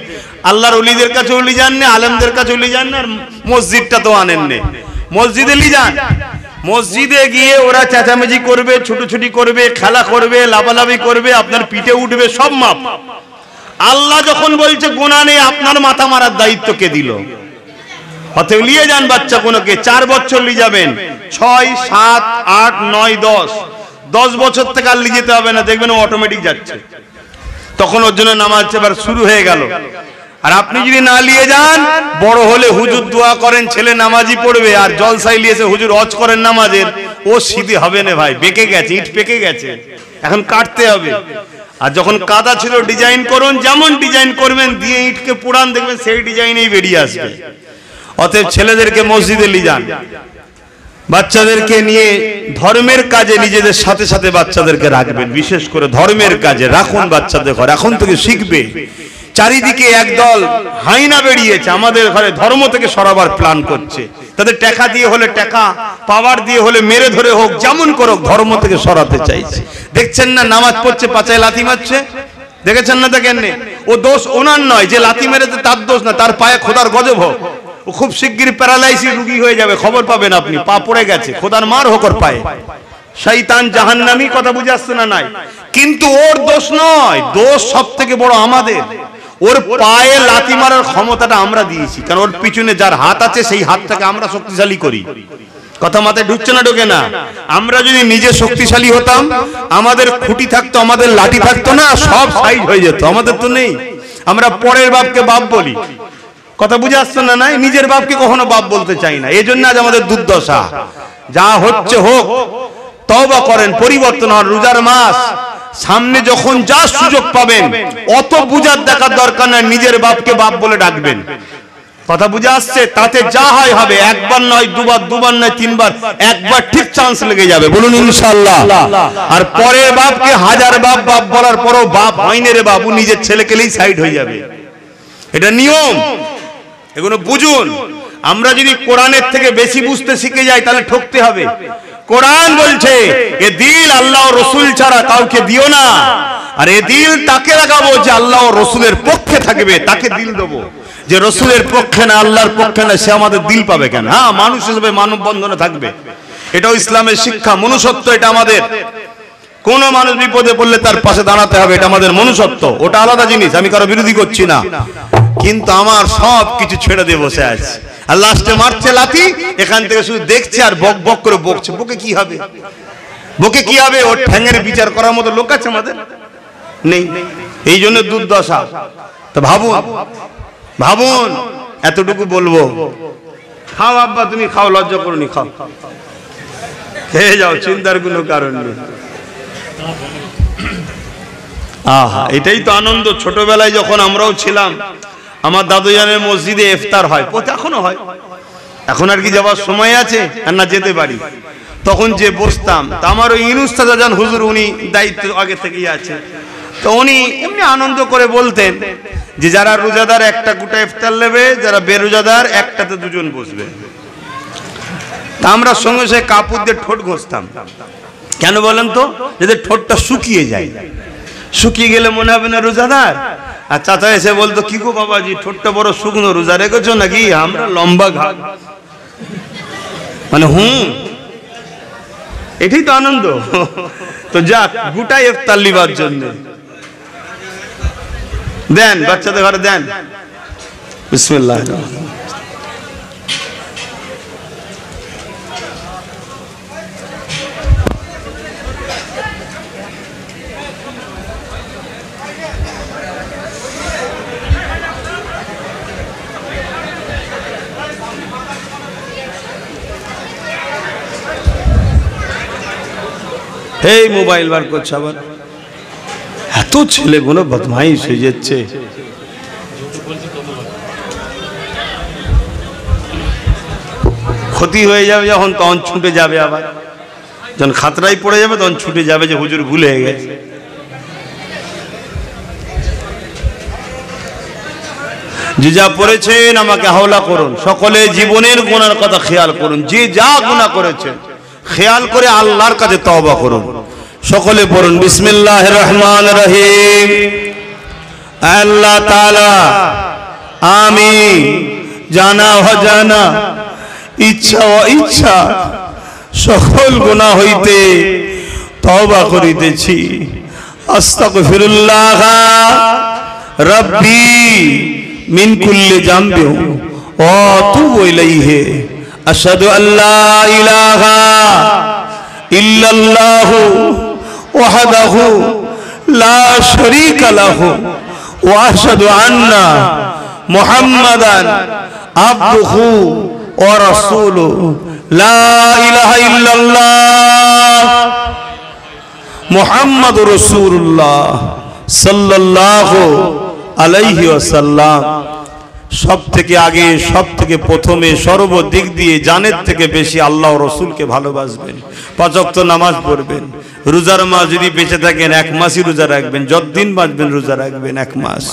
আল্লাহর ওলিদের কাছেও লিজান নে, আলেমদের কাছেও লিজান না, আর মসজিদটা তো আনেন নে, মসজিদে লিজান। মসজিদে গিয়ে ওরা চেঁচামেচি করবে, ছুটোছুটি করবে, খেলা করবে, লাফালাফি করবে, আপনার পিঠে উঠবে, সব মাপ। আল্লাহ যখন বলছে গোনা নেই, আপনার মাথা মারার দায়িত্ব কে দিল? অতএব নিয়ে যান বাচ্চা কোনোকে, 4 বছর নিয়ে যাবেন, 6, 7, 8, 9, 10 বছর থেকে আর নিয়ে যেতে হবে না, দেখবেন ও অটোমেটিক যাচ্ছে। তখন ওর জন্য নামাজ এবার শুরু হয়ে গেল। আর আপনি যদি না নিয়ে যান, বড় হলে হুজুর দোয়া করেন ছেলে নামাজি পড়বে, আর জলসাই নিয়েছে হুজুর হজ করেন নামাজের, ও সিধে হবে না ভাই, বেঁকে গেছে, ইট পেকে গেছে, এখন কাটতে হবে। আর যখন কাদা ছিল ডিজাইন করুন, যেমন ডিজাইন করবেন দিয়ে ইটকে পুরান, দেখবেন সেই ডিজাইনেই বেরিয়ে আসবে। অতএব ছেলেদেরকে মসজিদে নিয়ে যান, বাচ্চাদেরকে নিয়ে ধর্মের কাজে নিজেদের সাথে সাথে বাচ্চাদেরকে রাখবেন, বিশেষ করে ধর্মের কাজে রাখুন বাচ্চাদের ঘরে, এখন থেকে শিখবে। চারিদিকে একদল হাইনা বেরিয়েছে, আমাদের ঘরে ধর্ম থেকে সরাবার প্ল্যান করছে, তাদের টাকা দিয়ে হলে টাকা, পাওয়ার দিয়ে হলে মেরে ধরে হোক, যেমন করুক ধর্ম থেকে সরাতে চাইছে। দেখছেন না নামাজ পড়ছে পাচায় লাথি মারছে, দেখেছেন না? দেখেন ও দোষ ওনার নয়, যে লাথি মেরেছে তার দোষ না, তার পায়ে খোদার গজব হোক, ও খুব শিগগির প্যারালাইসিস রোগী হয়ে যাবে, খবর পাবেন আপনি, পা পড়ে গেছে, খোদার মার হোক ওর পায়ে, শয়তান জাহান্নামী। কথা বুঝে আসছে না? নাই, কিন্তু ওর দোষ নয়, দোষ সব থেকে বড় আমাদের। ওর পায়ে লাথি মারার ক্ষমতাটা আমরা দিয়েছি, কারণ ওর পিছনে যার হাত আছে সেই হাতটাকে আমরা শক্তিশালী করি। কথা মাথায় ঢুকছে না? ঢোকে না? আমরা যদি নিজে শক্তিশালী হতাম, আমাদের খুঁটি থাকতো, আমাদের লাঠি থাকতো না, সব সাইজ হয়ে যেত। আমাদের তো নেই, আমরা পরের বাপকে বাপ বলি। কথা বুঝে আসছে না? নাই, নিজের বাপকে কখনো বাপ বলতে চাই না, এজন্য আজ আমাদের দুর্দশা। যা হচ্ছে হোক, তওবা করেন, পরিবর্তন হন। রোজার মাস সামনে, যখন যা সুযোগ পাবেন অত বুঝার দেখার দরকার নাই, নিজের বাপকে বাপ বলে ডাকবেন। কথা বুঝে আসছে? তাতে যা হয় হবে, একবার নয় দুবার, দুবার নয় তিনবার, একবার ঠিক চান্স লেগে যাবে, বলুন ইনশাআল্লাহ। আর পরের বাপকে হাজার বাপ বাপ বলার পরও বাপ হয়নি রে বাবু, নিজের ছেলেকেলেই সাইড হয়ে যাবে, এটা নিয়ম, এগুলো বুঝুন। আমরা যদি কোরআনের থেকে বেশি বুঝতে শিখে যাই তাহলে ঠকতে হবে। কোরআন বলছে এ দিল আল্লাহ ও রসুল ছাড়া কাউকে দিও না, আর এ দিল তাকে লাগাবো যে আল্লাহ ও রসুলের পক্ষে থাকবে, তাকে দিল দেবো। যে রসুলের পক্ষে না, আল্লাহর পক্ষে না, সে আমাদের দিল পাবে কেন? হ্যাঁ, মানুষ হিসেবে মানব বন্ধনে থাকবে, এটাও ইসলামের শিক্ষা, মনুষ্যত্ব এটা আমাদের। কোন মানুষ বিপদে পড়লে তার পাশে দাঁড়াতে হবে, এটা আমাদের মনুষ্যত্ব, ওটা আলাদা জিনিস, আমি কারো বিরোধী করছি না। কিন্তু আমার সব কিছু ছেড়ে দিয়ে বসে আছে, আর লাস্টে মারছে লাথি, এখান থেকে শুধু দেখছে আর বক বক করে বকছে। বকে কি হবে? বকে কি হবে? ওর ঠ্যাঙের বিচার করার মতো লোক আছে আমাদের? নেই। এই জন্য দুর্দশা। তো ভাবুন, ভাবুন, এতটুকু বলবো। খাও আব্বা, তুমি খাও, লজ্জা করুনি, খাও, খেয়ে যাও, চিন্তার কোনো কারণ নেই। আহা, এটাই তো আনন্দ। ছোটবেলায় যখন আমরাও ছিলাম, আমার দাদুজানের মসজিদে ইফতার হয়, এখনো হয়, এখন আর কি যাওয়ার সময় আছে আর না যেতে পারি, তখন যে বসতাম, তা আমার ওই ইউনুস চাচা হুজুর, উনি দায়িত্ব আগে থেকেই আছে, তো উনি এমনি আনন্দ করে বলতেন যে যারা রোজাদার একটা গোটা ইফতার নেবে, যারা বেরোজাদার একটাতে দুজন বসবে। তা আমরা সঙ্গে সঙ্গে কাপড় দিয়ে ঠোঁট ঘষতাম। কেন বলেন তো? যাতে ঠোঁটটা শুকিয়ে যায়, শুকিয়ে গেলে মনে হবে না রোজাদার। আর চাচা এসে বলতো, কি গো বাবাজি, ঠোঁটটা বড় শুকনো, রোজা রেখেছো নাকি? আমরা লম্বা ঘাট, মানে এটাই তো আনন্দ। তো যাক, গোটাই ইফতার লিবার জন্য দেন, বাচ্চাদের ঘরে দেন। বিসমিল্লাহ। এই মোবাইল বার করছে আবার, এত ছেলেগুলো বদমাইশ হয়ে যাচ্ছে। ক্ষতি হয়ে যাবে যখন, তখন ছুটে যাবে, আবার যখন খাতরাই পড়ে যাবে তখন ছুটে যাবে যে হুজুর ভুলে গেছে। যে যা পড়েছেন আমাকে হাওলা করুন, সকলে জীবনের গুনার কথা খেয়াল করুন, যে যা গুনাহ করেছেন খেয়াল করে আল্লাহর কাছে তওবা করুন। সকলে পড়ুন বিসমিল্লাহির রহমানির রহিম। আল্লাহ তাআলা আমি জানা অজানা, ইচ্ছা অইচ্ছা সকল গুনাহ হইতে তওবা করিতেছি। আস্তাগফিরুল্লাহ রাব্বি মিন কুল্লি জামবি ওয়া আতুবু ইলাইহি। আশহাদু আল্লা ইলাহা ইল্লাল্লাহু ওয়াহদাহু লা শারীকা লাহু ওয়া আশহাদু আন্না মুহাম্মাদান আবদুহু ওয়া রাসূলুহু। লা ইলাহা ইল্লাল্লাহ মুহাম্মাদুর রাসূলুল্লাহ সাল্লাল্লাহু আলাইহি ওয়াসাল্লাম সব থেকে আগে, সব থেকে প্রথমে, সর্বদিক দিয়ে জানের থেকে বেশি আল্লাহ ও রসুলকে ভালোবাসবেন। 5 ওয়াক্ত নামাজ পড়বেন। রোজার মাস যদি বেঁচে থাকেন 1 মাসই রোজা রাখবেন, যতদিন বাঁচবেন রোজা রাখবেন 1 মাস।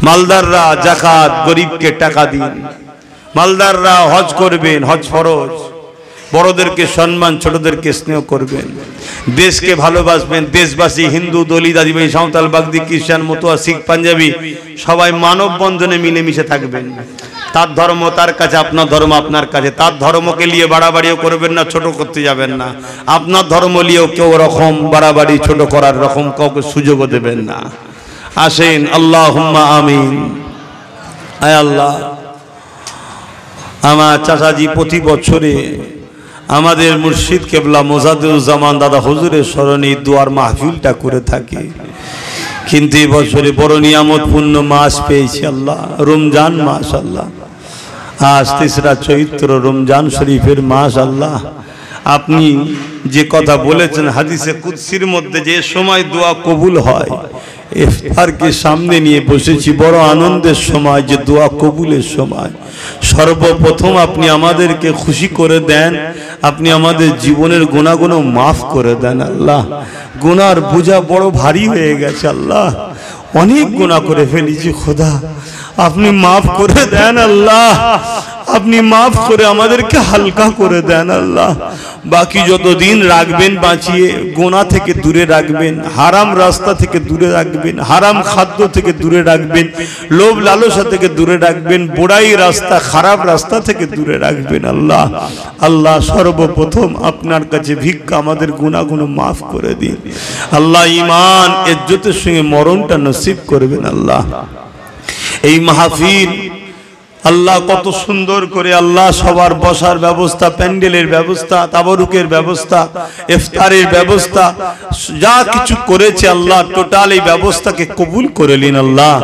মালদাররা যাকাত, গরিবকে টাকা দিন। মালদাররা হজ করবেন, হজ ফরজ। বড়দেরকে সম্মান, ছোটদেরকে স্নেহ করবেন। দেশকে ভালোবাসবেন। দেশবাসী হিন্দু, দলিত, আদিবাসী, সাঁওতাল, বাগদি, খ্রিস্টান, মতুয়া, শিখ, পাঞ্জাবি সবাই মানব বন্ধনে মিলেমিশে থাকবেন। তার ধর্ম তার কাছে, আপনার ধর্ম আপনার কাছে। তার ধর্মকে নিয়ে বাড়াবাড়িও করবেন না, ছোট করতে যাবেন না। আপনার ধর্ম নিয়েও কেউ রকম বাড়াবাড়ি ছোট করার রকম কাউকে সুযোগও দেবেন না। আসেন, আল্লাহুম্মা আমিন। আয় আল্লাহ, আমার চাচাজি প্রতি বছরে আমাদের মুর্শিদ কেবলা মোজাদ্দেদুজ্জামান দাদা হুজুরের স্মরণে দোয়ার মাহফিলটা করে থাকে, কিন্তু এই বছরে বড় নিয়ামতপূর্ণ মাস পেয়েছি আল্লাহ, রমজান মাস আল্লাহ। আজ 3রা চৈত্র, রমজান শরীফের মাস আল্লাহ। আপনি যে কথা বলেছেন হাদিসে কুদসির মধ্যে, যে সময় দোয়া কবুল হয়, ইফতারকে সামনে নিয়ে বসেছি, বড় আনন্দের সময়, যে দোয়া কবুলের সময়। সর্বপ্রথম আপনি আমাদেরকে খুশি করে দেন, আপনি আমাদের জীবনের গুনাহগুলো মাফ করে দেন আল্লাহ। গুনার বোঝা বড় ভারী হয়ে গেছে আল্লাহ, অনেক গুনাহ করে ফেলেছি খোদা, আপনি মাফ করে দেন আল্লাহ। আপনি মাফ করে আমাদেরকে হালকা করে দেন আল্লাহ। বাকি যত দিন রাখবেন বাঁচিয়ে, গুনাহ থেকে দূরে রাখবেন, হারাম রাস্তা থেকে দূরে রাখবেন, হারাম খাদ্য থেকে দূরে রাখবেন, লোভ লালসা থেকে দূরে রাখবেন, বুড়াই রাস্তা, খারাপ রাস্তা থেকে দূরে রাখবেন আল্লাহ। আল্লাহ, সর্বপ্রথম আপনার কাছে ভিক্ষা, আমাদের গুনাহগুলো মাফ করে দিন আল্লাহ। ঈমান ইজ্জতের সঙ্গে মরণটা নসিব করবেন আল্লাহ। এই মাহফিল আল্লাহ কত সুন্দর করে আল্লাহ সবার বসার ব্যবস্থা, প্যান্ডেলের ব্যবস্থা, তাবারুকের ব্যবস্থা, ইফতারের ব্যবস্থা, যা কিছু করেছে আল্লাহ, টোটাল এই ব্যবস্থাকে কবুল করে নিন আল্লাহ।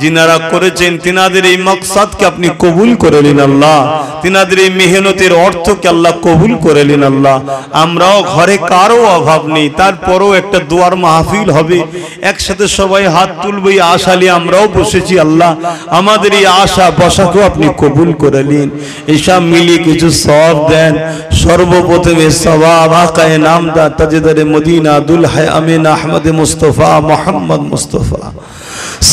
যিনারা করেছেন তিনাদের এই মকসদকে আপনি কবুল করে নিন আল্লাহ। তিনাদের এই মেহনতের অর্থকে আল্লাহ কবুল করে নিন আল্লাহ। আমরাও ঘরে কারো অভাব নেই, তারপরও একটা দোয়ার মাহফিল হবে, একসাথে সবাই হাত তুলবে, এই আশা নিয়ে আমরাও বসেছি আল্লাহ। আমাদের এই আশা বসাকেও আপনি কবুল করে নিন, এসব মিলিয়ে কিছু সওয়াব দেন। সর্বপ্রথমে সওয়াব আকায়ে নামদার তাজদারে মদিনা দুলহায় আমিন আহমদ মুস্তফা মোহাম্মদ মুস্তফা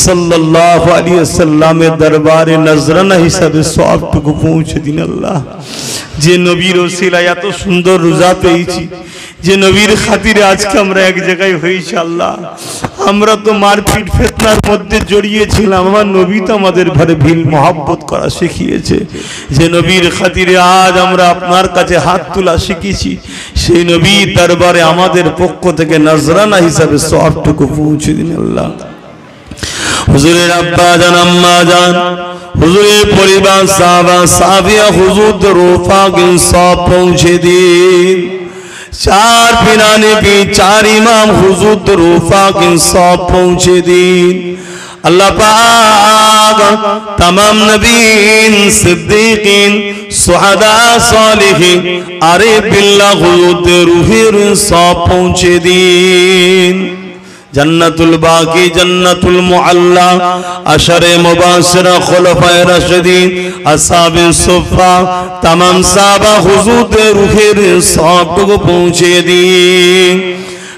সাল্লাল্লাহু আলাইহি ওয়াসাল্লামের দরবারে নজরানা হিসাবে সওয়াবটুকু পৌঁছে দিন আল্লাহ। যে নবীর ওসিলায় এত সুন্দর রোজা পেয়েছি, যে নবীর খাতিরে আজকে আমরা এক জায়গায় হয়েছি আল্লাহ। আমরা তো মারপিট ফিতনার মধ্যে জড়িয়েছিলাম, আমার নবী তো আমাদের ঘরে ভিল মহব্বত করা শিখিয়েছে। যে নবীর খাতিরে আজ আমরা আপনার কাছে হাত তোলা শিখেছি, সেই নবীর দরবারে আমাদের পক্ষ থেকে নজরানা হিসাবে সওয়াবটুকু পৌঁছে দিন আল্লাহ। হুজুরের আব্বা জান, আম্মা জান, হুজুরের পরিবার, সাহাবা সাহাবিয়া, হুজুরদের রূফাকে সব পৌঁছে দিন। 4 পিরানে পি 4 ইমাম হুজুরদের রূফাকে সব পৌঁছে দিন আল্লাহ পাক। तमाम নবীন, সিদ্দিকিন, সুহাদা, সালেহিন, আরে বিল্লাহ হুজুরদের রূহের সব পৌঁছে দিন। जन्नतुल बाकी, जन्नतुल मुअल्ला, अशरे मुबाशरा, खुलफाए राशिदीन, असहाबे सुफ़ा, तमाम साहबा हुजूर दे रूहेर सबटुकु पहुँचे दीन।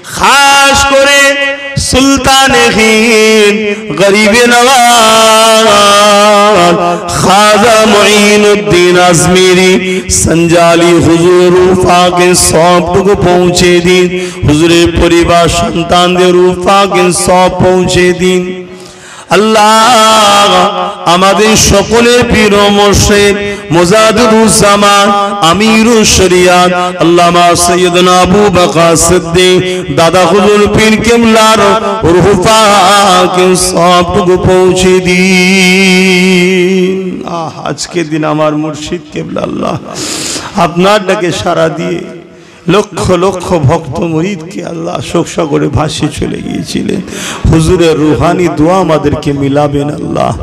खास करे सुल्तान हिंद, गरीब नवाज, खाजा मुईनुद्दीन अजमेरी, संजाली हुजूर रूफाके सबटुकु पहुँचे दिन। हुजूरे परिवार सन्तानदेर रूफाके सब पहुँचे दिन আল্লাহ। আমাদের সকলের প্রিয় মুর্শিদ মুজাদ্দিদুজ্জামান আমিরুশ শরিয়াত আল্লামা সাইয়্যিদনা আবু বকর সিদ্দিক দাদা হুজুর পীর কিবলার রূহ পাকে সবটুকু পৌঁছে দিন। আজকে দিন আমার মুর্শিদ কিবলা আল্লাহ আপনার ডাকে সাড়া দিয়ে লক্ষ লক্ষ ভক্ত মুরিদকে আল্লাহ শোক সাগরে ভাসিয়ে চলে গিয়েছিলেন। হুজুরের রুহানি দোয়া আমাদেরকে মিলাবেন আল্লাহ।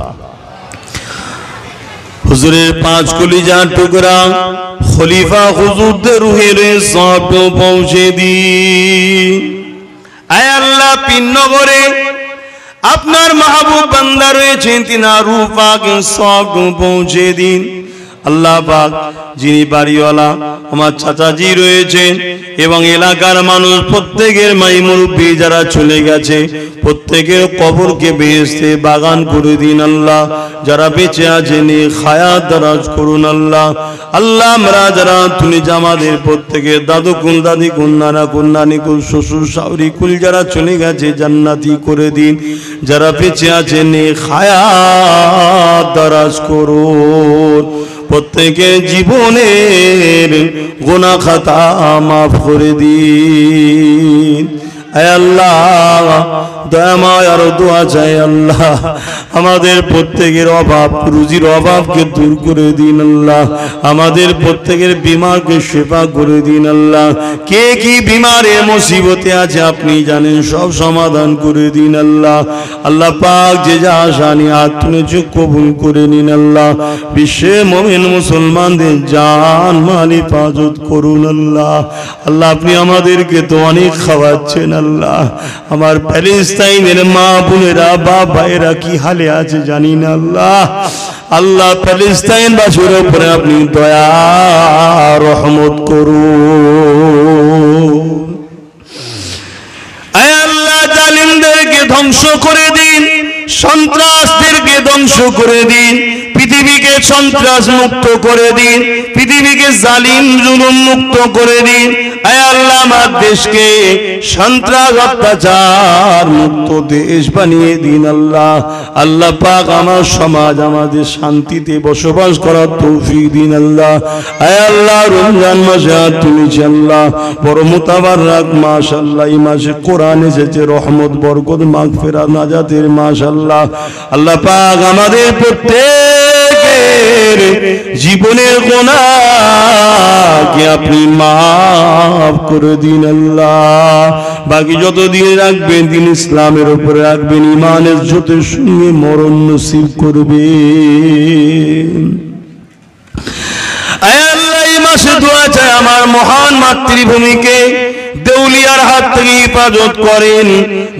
হুজুরের 5 কলিজার টুকরা খলিফা হুজুরদের রুহের সব পৌঁছে দিন। আয় আল্লাহ, পীরনগরে আপনার মাহবুব বান্দা রয়েছেন, তিনার রূহ পাকে সব পৌঁছে দিন। আল্লাহ পাক যিনি বাড়িওয়ালা আমার চাচাজি রয়েছেন এবং এলাকার মানুষ প্রত্যেকের মাই মুরব্বী যারা চলে গেছে প্রত্যেকের কবরকে বেহেশতে বাগান করে দিন আল্লাহ। যারা বেঁচে আছেন হায়াত দারাজ করুন আল্লাহ। আল্লাহ আমরা যারা তুমি আমাদের প্রত্যেকের দাদু কুল দাদি কুল নানা কুল নানি কুল শ্বশুর শাশুড়ি কুল যারা চলে গেছে জান্নাতি করে দিন। যারা বেঁচে আছেন হায়াত দারাজ করুন। প্রত্যেকের জীবনের গুনাহ খাতা মাফ করে দিন। আয় আল্লাহ দয়াময় আর দোয়া চাই আল্লাহ আমাদের প্রত্যেকের অভাব রুজির অভাবকে দূর করে দিন আল্লাহ। আমাদের প্রত্যেকের বিমারকে সেবা করে দিন আল্লাহ। কে কি বিমারে মুসিবতে আছে আপনি জানেন, সব সমাধান করে দিন আল্লাহ। আল্লাহ পাক যে যা আসানি আত্মনে চোখ কবুল করে নিন আল্লাহ। বিশ্বে মুমিন মুসলমানদের জান মাল হেফাজত করুন আল্লাহ। আল্লাহ আপনি আমাদেরকে তো অনেক খাওয়াচ্ছেন আল্লাহ। আমার প্যালেস্তাইনের মা বোনেরা বাপ ভাইয়েরা কি হালে আছে জানি না আল্লাহ। আল্লাহ প্যালেস্তাইন বাসীর উপরে আপনি দয়া রহমত করুন। আয় আল্লাহ জালিমদেরকে ধ্বংস করে দিন, সন্ত্রাসদেরকে ধ্বংস করে দিন, পৃথিবীকে সন্ত্রাস মুক্ত করে দিন, পৃথিবীকে জালিম জুলুম মুক্ত করে দিন। আয় আল্লাহ আমার দেশকে সন্ত্রাস অত্যাচার মুক্ত দেশ বানিয়ে দিন আল্লাহ। আল্লাহ পাক আমার সমাজ আমাদের শান্তিতে বসবাস করার তৌফিক দিন আল্লাহ। আয় আল্লাহ রমজান মাসে তুমি আল্লাহ বড় মুতাবারক মাস আল্লাহ। এই মাসে কোরআন এসেছে রহমত বরকত মাগফিরাত নাজাতের মাস আল্লাহ। আল্লাহ পাক আমাদের প্রত্যেকের জীবনের গুনাহকে আপনি মাফ করে দিন আল্লাহ। বাকি যত দিন রাখবেন দিন ইসলামের উপরে রাখবেন, ইমানের ইজ্জতের সঙ্গে মরণ নসিব করবেন। আয় আল্লাহ এই মাসে দোয়া চাই আমার মহান মাতৃভূমিকে দেউলিয়ার হাত থেকে হেফাজত করেন,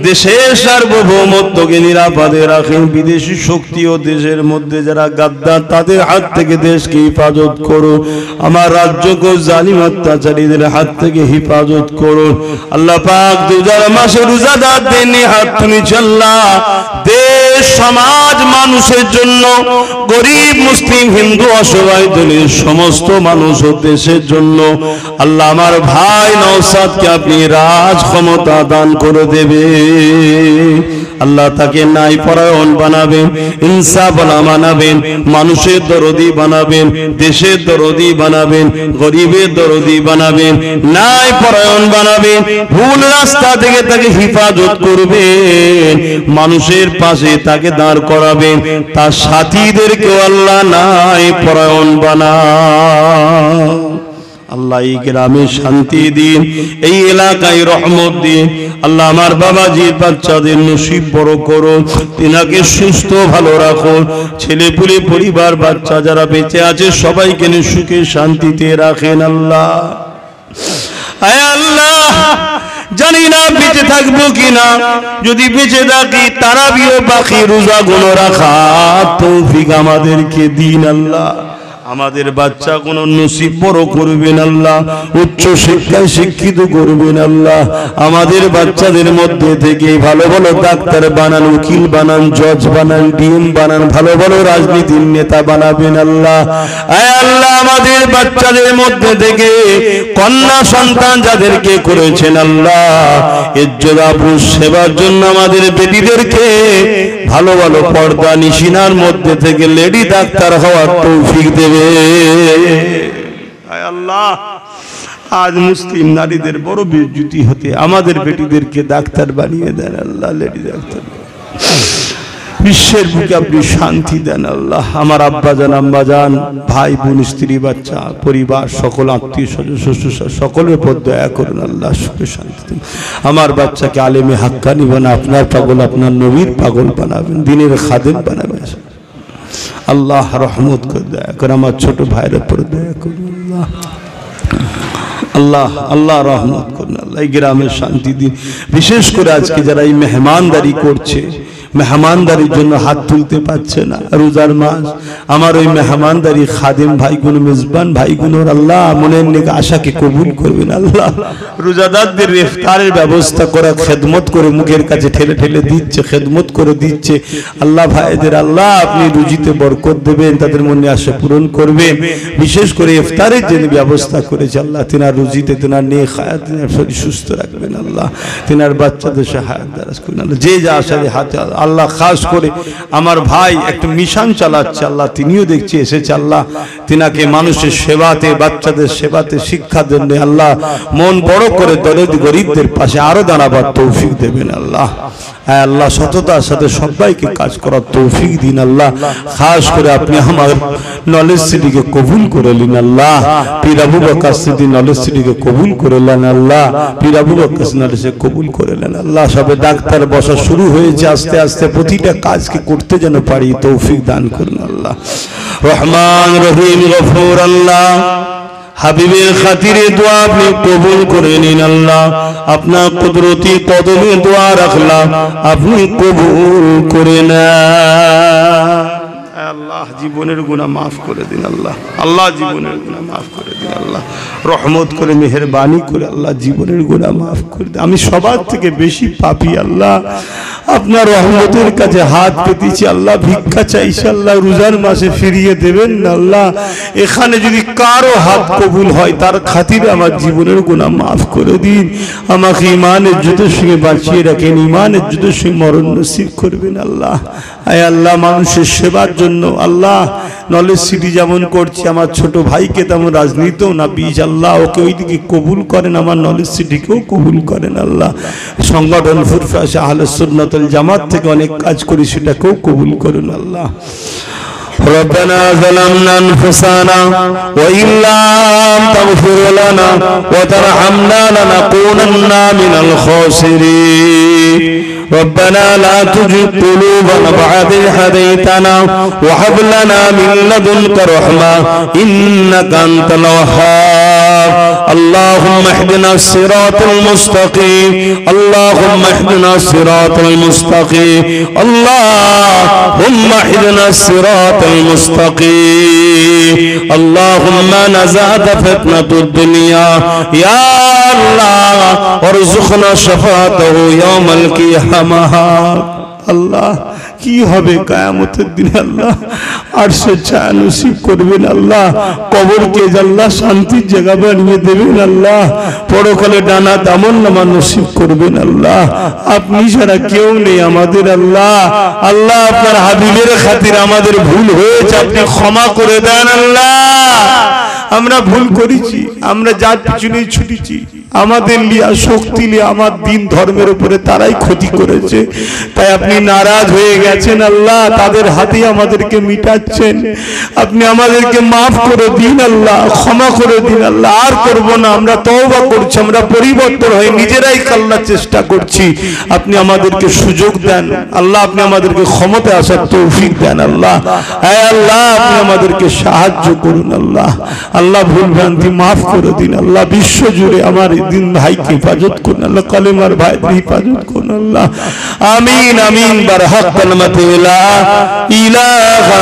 দেশের সার্বভৌমত্বকে নিরাপদে রাখেন। বিদেশি শক্তি ও দেশের মধ্যে যারা গাদ্দার তাদের হাত থেকে দেশকে হেফাজত করুন। আমার রাজ্যকে জালিম অত্যাচারীদের হাত থেকে হেফাজত করুন আল্লাহ পাক। দুজার মাসে রোজাদারদের নিয়ে হাত তুলেছি আল্লাহ। দেশ সমাজ মানুষের জন্য, গরিব মুসলিম হিন্দু অসহায় দলের সমস্ত মানুষ ও দেশের জন্য আল্লাহ আমার ভাই নওশাদকে আপনি রাজ ক্ষমতা দান করে দেবে আল্লাহ। তাকে ন্যায় পরায়ণ বানাবেন, ইনসাফওয়ালা বানাবেন, মানুষের দরদি বানাবেন, দেশের দরদি বানাবেন, গরিবের দরদি বানাবেন, ন্যায় পরায়ণ বানাবেন। ভুল রাস্তা থেকে তাকে হেফাজত করবেন, মানুষের পাশে তাকে দাঁড় করাবেন, তার সাথীদেরকেও আল্লাহ ন্যায় পরায়ণ বানান। আল্লাহ এই গ্রামে শান্তি দিন, এই এলাকায় রহমত দিন আল্লাহ। আমার বাবাজির বাচ্চাদের নসিব বড় করুন, তিনাকে সুস্থ ভালো রাখুন। ছেলেপুলে পরিবার বাচ্চা যারা বেঁচে আছে সবাইকে সুখে শান্তিতে রাখেন আল্লাহ। আয় আল্লাহ জানি না বেঁচে থাকবো কিনা, যদি বেঁচে থাকি তারাবিও বাকি রোজা গুলো রাখা তৌফিক আমাদেরকে দিন আল্লাহ। আমাদের বাচ্চা কোন নসিব বড় করবেন আল্লাহ, উচ্চ শিক্ষায় শিক্ষিত করবেন আল্লাহ। আমাদের বাচ্চাদের মধ্যে থেকে ভালো ভালো ডাক্তার বানান, উকিল বানান, জজ বানান, ডিএম বানান, ভালো ভালো রাজনীতির নেতা বানাবেন আল্লাহ। আয় আল্লাহ আমাদের বাচ্চাদের মধ্যে থেকে কন্যা সন্তান যাদেরকে করেছেন আল্লাহ ইজ্জত আবরু সেবার জন্য আমাদের বেটিদেরকে ভালো ভালো পর্দা নিশিনার মধ্যে থেকে লেডি ডাক্তার হওয়ার তৌফিক দেবে। আয় আল্লাহ আজ মুসলিম নারীদের বড় বেইজ্জতি হতে আমাদের বেটিদেরকে ডাক্তার বানিয়ে দেন আল্লাহ, লেডি ডাক্তার। বিশ্বের বুকে আপনি শান্তি দেন আল্লাহ। আমার আব্বা জান আম্মা জান ভাই বোন স্ত্রী বাচ্চা পরিবার সকল আত্মীয় স্বজন শ্বশুর সকলের উপর দয়া করুন আল্লাহ, সুখে শান্তি দেন। আমার বাচ্চাকে আলেমে হাক্কানি বানান, আপনার পাগল আপনার নবীর পাগল বানাবেন, দিনের খাদেম বানাবেন আল্লাহ। রহমত করে দয়া করে আমার ছোট ভাইয়ের উপর দয়া করুন আল্লাহ। আল্লাহ আল্লাহ রহমত করুন আল্লাহ। এই গ্রামের শান্তি দিন। বিশেষ করে আজকে যারা এই মেহমানদারি করছে মেহমানদারির জন্য হাত তুলতে পারছে না, রোজার মাস। আমার ওই মেহমানদারি খাদেম ভাইগুলো, মেজবান ভাইগুলোর আল্লাহ মনের নেক আশাকে কবুল করবেন আল্লাহ। রোজাদারদের ইফতারের ব্যবস্থা করা, খেদমত করে মুখের কাছে ঠেলে ঠেলে দিচ্ছে, খেদমত করে দিচ্ছে আল্লাহ ভাইদের আল্লাহ আপনি রুজিতে বরকত দেবেন, তাদের মনে আশা পূরণ করবেন। বিশেষ করে ইফতারের জন্য ব্যবস্থা করেছে আল্লাহ, তিনার রুজিতে তিনার নেক হায়াত, তিনার শরীর সুস্থ রাখবেন আল্লাহ, তিনার বাচ্চাদের হায়াত দারাজ করবেন আল্লাহ। যে যা আশারে হাতে আল্লাহ, খাস করে আমার ভাই একটা মিশন চালাচ্ছে আল্লাহ, তিনিও দেখছি এসেছে আল্লাহ, তিনাকে মানুষের সেবাতে, বাচ্চাদের সেবাতে, শিক্ষার জন্য আল্লাহ মন বড় করে দরিদ্র গরিবদের পাশে আরো দাঁড়াবার তৌফিক দেবেন আল্লাহ। আল্লাহ সততার সাথে সবাইকে কাজ করার তৌফিক দিন আল্লাহ। খাস করে আপনি আমার নলেজ সিটিকে কবুল করে নিন আল্লাহ, পীর আবু বকর সিদ্দিক নলেজ সিটিকে কবুল করে নেন আল্লাহ, পীর আবু বকর নলেজে কবুল করে নেন আল্লাহ। সবে ডাক্তার বসা শুরু হয়েছে, আস্তে আস্তে প্রতিটা কাজকে করতে যেন পারি তৌফিক দান করুন আল্লাহ। রহমান রহিম গফুর আল্লাহ, হাবিবের খাতিরে দোয়া আপনি কবুল করে নিন আল্লাহ। আপনার কুদরতি কদমে দোয়া রাখলাম, আপনি কবুল করে নেন আল্লাহ। জীবনের গুনাহ মাফ করে দিন আল্লাহ, আল্লাহ জীবনের গুনাহ মাফ করে দিন আল্লাহ, রহমত করে মেহেরবানি করে আল্লাহ জীবনের গুনাহ মাফ করে দিন। আমি সবার থেকে বেশি পাপী আল্লাহ, আপনার রহমতের কাছে হাত পেতেছি আল্লাহ, ভিক্ষা চাইছি আল্লাহ, রোজার মাসে ফিরিয়ে দেবেন না আল্লাহ। এখানে যদি কারো হাত কবুল হয় তার খাতিরে আমার জীবনের গুনাহ মাফ করে দিন, আমাকে ইমানের যুদ্ধের সঙ্গে বাঁচিয়ে রাখেন, ইমানের যুদ্ধের সঙ্গে মরণ নসিব করবেন আল্লাহ। আয় আল্লাহ মানুষের সেবার জন্য আল্লাহ নলেজ সিটি যেমন করছি, আমার ছোট ভাইকে তেমন রাজনীতিও না বীজ আল্লাহ, ওকে ওইদিকে কবুল করেন, আমার নলেজ সিটিকেও কবুল করেন আল্লাহ। সংগঠন ফুরফাস আহলে সুন্নাত ওয়াল জামাত থেকে অনেক কাজ করি, সেটাকেও কবুল করুন আল্লাহ। ربنا ظلمنا أنفسنا وإن لم تغفر لنا وترحمنا لنكونن من الخاسرين ربنا لا تزغ قلوبنا بعد إذ هديتنا وهب لنا من لدنك رحمة إنك أنت الوهاب اللهم اهدنا الصراط المستقيم اللهم اهدنا الصراط المستقيم اللهم اهدنا الصراط المستقيم اللهم نزعت فتنة الدنيا يا الله وارزقنا شفاعته يوم القيامة আল্লাহ। কি হবে কিয়ামতের দিনে আল্লাহ, আরশের ছায়া নসিব করবেন আল্লাহ, কবরকে আল্লাহ শান্তির জায়গা বানিয়ে দেবেন আল্লাহ, পরকালে ডানা দামননামা নসিব করবেন আল্লাহ। আপনি ছাড়া কেউ নেই আমাদের আল্লাহ। আল্লাহ আপনার হাবিবের খাতিরে আমাদের ভুল হয়েছে, আপনি ক্ষমা করে দেন আল্লাহ। আমরা ভুল করেছি, আমরা যার পিছনে ছুটেছি, আমাদের লিয়া শক্তি লিয়া আমার দিন ধর্মের উপরে তারাই ক্ষতি করেছে, তাই আপনি নারাজ হয়ে গেছেন আল্লাহ, তাদের হাতে আমাদেরকে মিটাচ্ছেন। আপনি আমাদেরকে মাফ করে দিন আল্লাহ, ক্ষমা করে দিন আল্লাহ, আর করব না, আমরা তওবা করছি, আমরা পরিবর্তন হয়ে নিজেরাই কাল্লার চেষ্টা করছি। আপনি আমাদেরকে সুযোগ দেন আল্লাহ, আপনি আমাদেরকে ক্ষমতা আসার তৌফিক দেন আল্লাহ। হে আল্লাহ আপনি আমাদেরকে সাহায্য করুন আল্লাহ। আল্লাহ ভুল ভ্রান্তি মাফ করে দিন আল্লাহ। বিশ্ব জুড়ে আমার দিন ভাইকে হেফাজত করুন আল্লাহ, কালেমার ভাইদের হেফাজত করুন আল্লাহ। আমিন আমিন বারহাক কালমাতে লা ইলাহা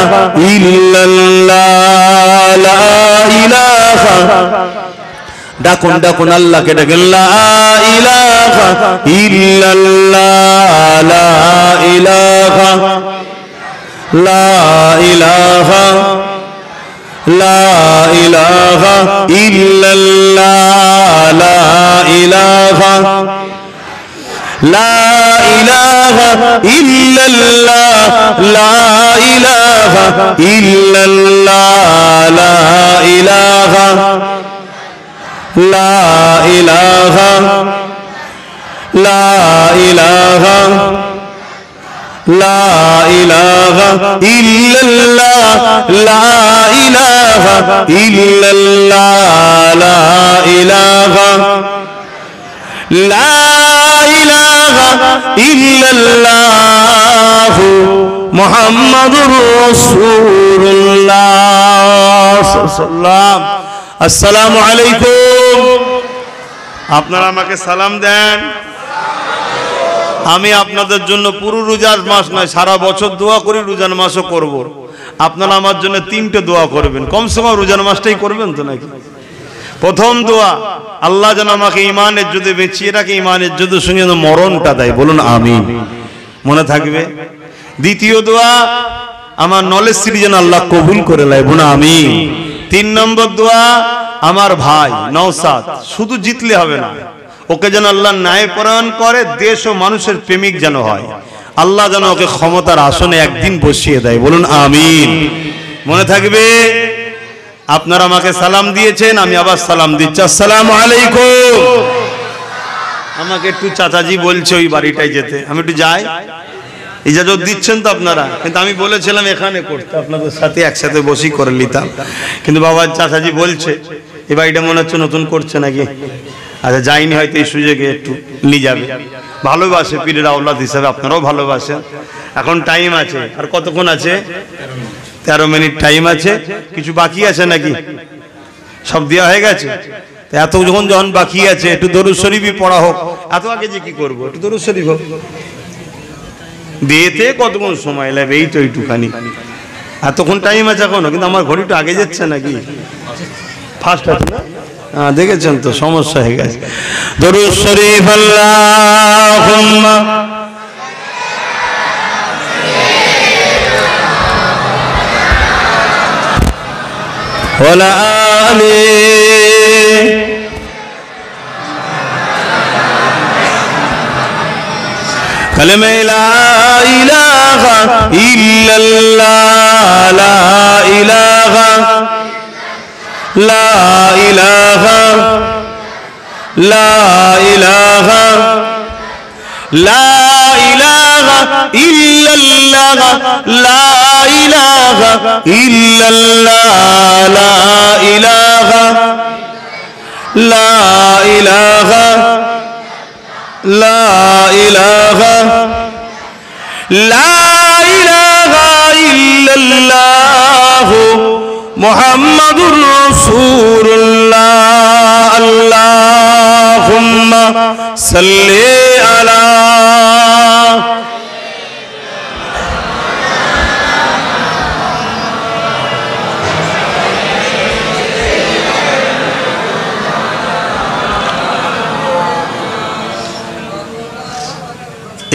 ইল্লাল্লাহ লা ইলাহা। ডাকুন ডাকুন আল্লাহকে ডাকেন, লা ইলাহা ইল্লাল্লাহ লা ইলাহা লা ইলাহা লা ইলাহা ইল্লাল্লাহ লা ইলাহা লা ইলাহা ইল্লাল্লাহ লা ইলাহা ইল্লাল্লাহ লা ইলাহা লা ইলাহা লা ইলাহা লা ইলাহা ইল্লাল্লাহ লা ইলাহা ইল্লাল্লাহ লা ইলাহা লা ইলাহা ইল্লাল্লাহ মুহাম্মাদুর রাসূলুল্লাহ সাল্লাল্লাহু। আসসালামু আলাইকুম। আপনারা আমাকে সালাম দেন। আমি আপনাদের জন্য পুরো রোজার মাস নয় সারা বছর দোয়া করি, রোজার মাসও করব। আপনারা আমার জন্য 3টে দোয়া করবেন, কমসে কম রোজার মাসটাই করবেন তো নাকি? প্রথম দোয়া, আল্লাহ যেন আমাকে ঈমানের যুদ্ধে বেঁচিয়ে রাখে, ঈমানের যুদ্ধের সঙ্গে যেন মরণটা দেয়, বলুন আমিন, মনে থাকবে। দ্বিতীয় দোয়া, আমার নলেজ সিটি যেন আল্লাহ কবুল করে নেয়, বলুন আমিন। 3 নম্বর দোয়া, আমার ভাই নওশাদ শুধু জিতলে হবে না, ওকে যেন আল্লাহ ন্যায় পরায়ণ করে, দেশ ও মানুষের প্রেমিক যেন হয়, আল্লাহ যেন ওকে ক্ষমতার আসনে একদিন বসিয়ে দেয়, বলুন আমিন, মনে থাকবে। আপনারা আমাকে সালাম দিয়েছেন, আমি আবার সালাম দিচ্ছি, আসসালামু আলাইকুম। আমাকে একটু চাচাজি বলছে ওই বাড়িটায় যেতে, আমি একটু যাই, ইজাজত দিচ্ছেন তো আপনারা? কিন্তু আমি বলেছিলাম এখানে করতে, আপনাদের সাথে একসাথে বসি করে নিতাম, কিন্তু বাবা চাচাজি বলছে এই বাড়িটা মনে হচ্ছে নতুন করছে নাকি। আচ্ছা যাইনি, হয়তো এই সুযোগে একটু নিয়ে যাবে। ভালোবাসে পীরের আওলাদ হিসাবে, আপনারাও ভালোবাসেন। এখন টাইম আছে, আর কতক্ষণ আছে? 13 মিনিট টাইম আছে। কিছু বাকি আছে নাকি? সব দেওয়া হয়ে গেছে? এত যখন বাকি আছে একটু দরুদ শরীফই পড়া হোক। এত আগে যে কি করবো, একটু দরুদ শরীফ হোক। বিয়েতে কতক্ষণ সময় লাগবে? এই তো এইটুখানি, এতক্ষণ টাইম আছে এখনো, কিন্তু আমার ঘড়িটা আগে যাচ্ছে নাকি? ফার্স্ট আছে না? হ্যাঁ দেখেছেন তো, সমস্যা হয়ে গেছে। দরুদ শরীফ আল্লাহুম্মা ওয়ালা আলি কালেমা লা ইলাহা ইল্লাল্লাহ, লা ইলাহা লা ইলাহা লা ইলাহা লা ইলাহা ইল্লাল্লাহ, লা ইলাহা ইল্লাল্লাহ, লা ইলাহা লা ইলাহা লা ইলাহা লা ইলাহা ইল্লাল্লাহ মুহাম্মাদুর রাসূলুল্লাহ। আল্লাহুম্মা সাল্লি আলা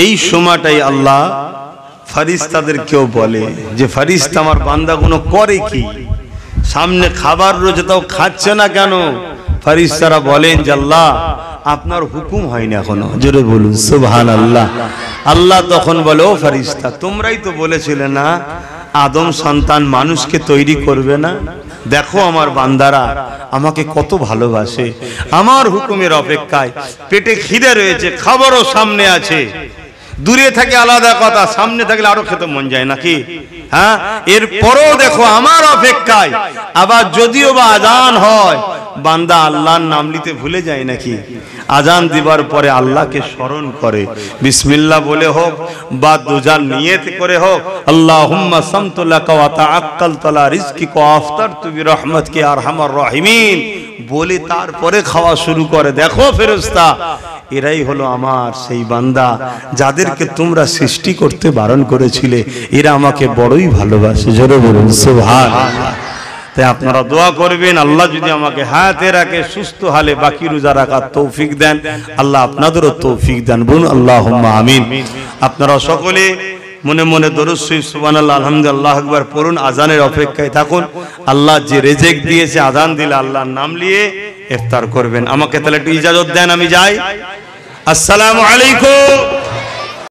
এই সময়টাই আল্লাহ ফারিস্তাদেরকেও বলে যে ফারিস্তা আমার বান্দাগুলো করে কি, সামনে খাবার রয়েছে তাও খাচ্ছে না কেন? ফারিস্তারা বলেন যে আল্লাহ আপনার হুকুম হয়নি এখনো। জোরে বলুন সুবহানাল্লাহ। আল্লাহ তখন বলে, ও ফারিস্তা তোমরাই তো বলেছিলে না আদম সন্তান মানুষকে তৈরি করবে না, দেখো আমার বান্দারা আমাকে কত ভালোবাসে, আমার হুকুমের অপেক্ষায়, পেটে খিদে রয়েছে, খাবারও সামনে আছে, দূরে থাকে আলাদা কথা, সামনে থাকলে আরো খেতে মন যায় নাকি? হ্যাঁ, এরপরও দেখো আমার অপেক্ষায়। আবার যদিও বা আজান হয়, বান্দা আল্লাহর নাম নিতে ভুলে যায় নাকি? আজান দিবার পরে আল্লাহকে স্মরণ করে, বিসমিল্লাহ বলে হোক বা দুজার নিয়ত করে হোক, আল্লাহুম্মা সামতু লাকা ওয়া তাআক্কালতু আলা রিজকিকা ওয়া আফতারতু বিরহমাতিকা ইয়া আরহামার রাহিমিন বলে তারপরে খাওয়া শুরু করে। দেখো ফেরেশতা, এরাই হলো আমার সেই বান্দা যাদেরকে তোমরা সৃষ্টি করতে বারণ করেছিলে, এরা আমাকে বড়ই ভালোবাসে। জোরে বলুন সুবহানাল্লাহ। তাই আপনারা দোয়া করবেন, আল্লাহ যদি আমাকে হায়াতে রাখে, সুস্থ হালে বাকি রোজা রাখার তৌফিক দেন, আল্লাহ আপনাদেরও তৌফিক দেন, বলুন আল্লাহুম্মা আমিন। আপনারা সকলে মনে মনে দরুদ শরীফ সুবহানাল্লাহ আলহামদুলিল্লাহ আল্লাহু আকবার পড়ুন, আজানের অপেক্ষায় থাকুন। আল্লাহ যে রিজিক দিয়েছে আজান দিলে আল্লাহর নাম নিয়ে ইফতার করবেন। আমাকে তাহলে একটু ইজাজত দেন, আমি যাই। আসসালামু আলাইকুম।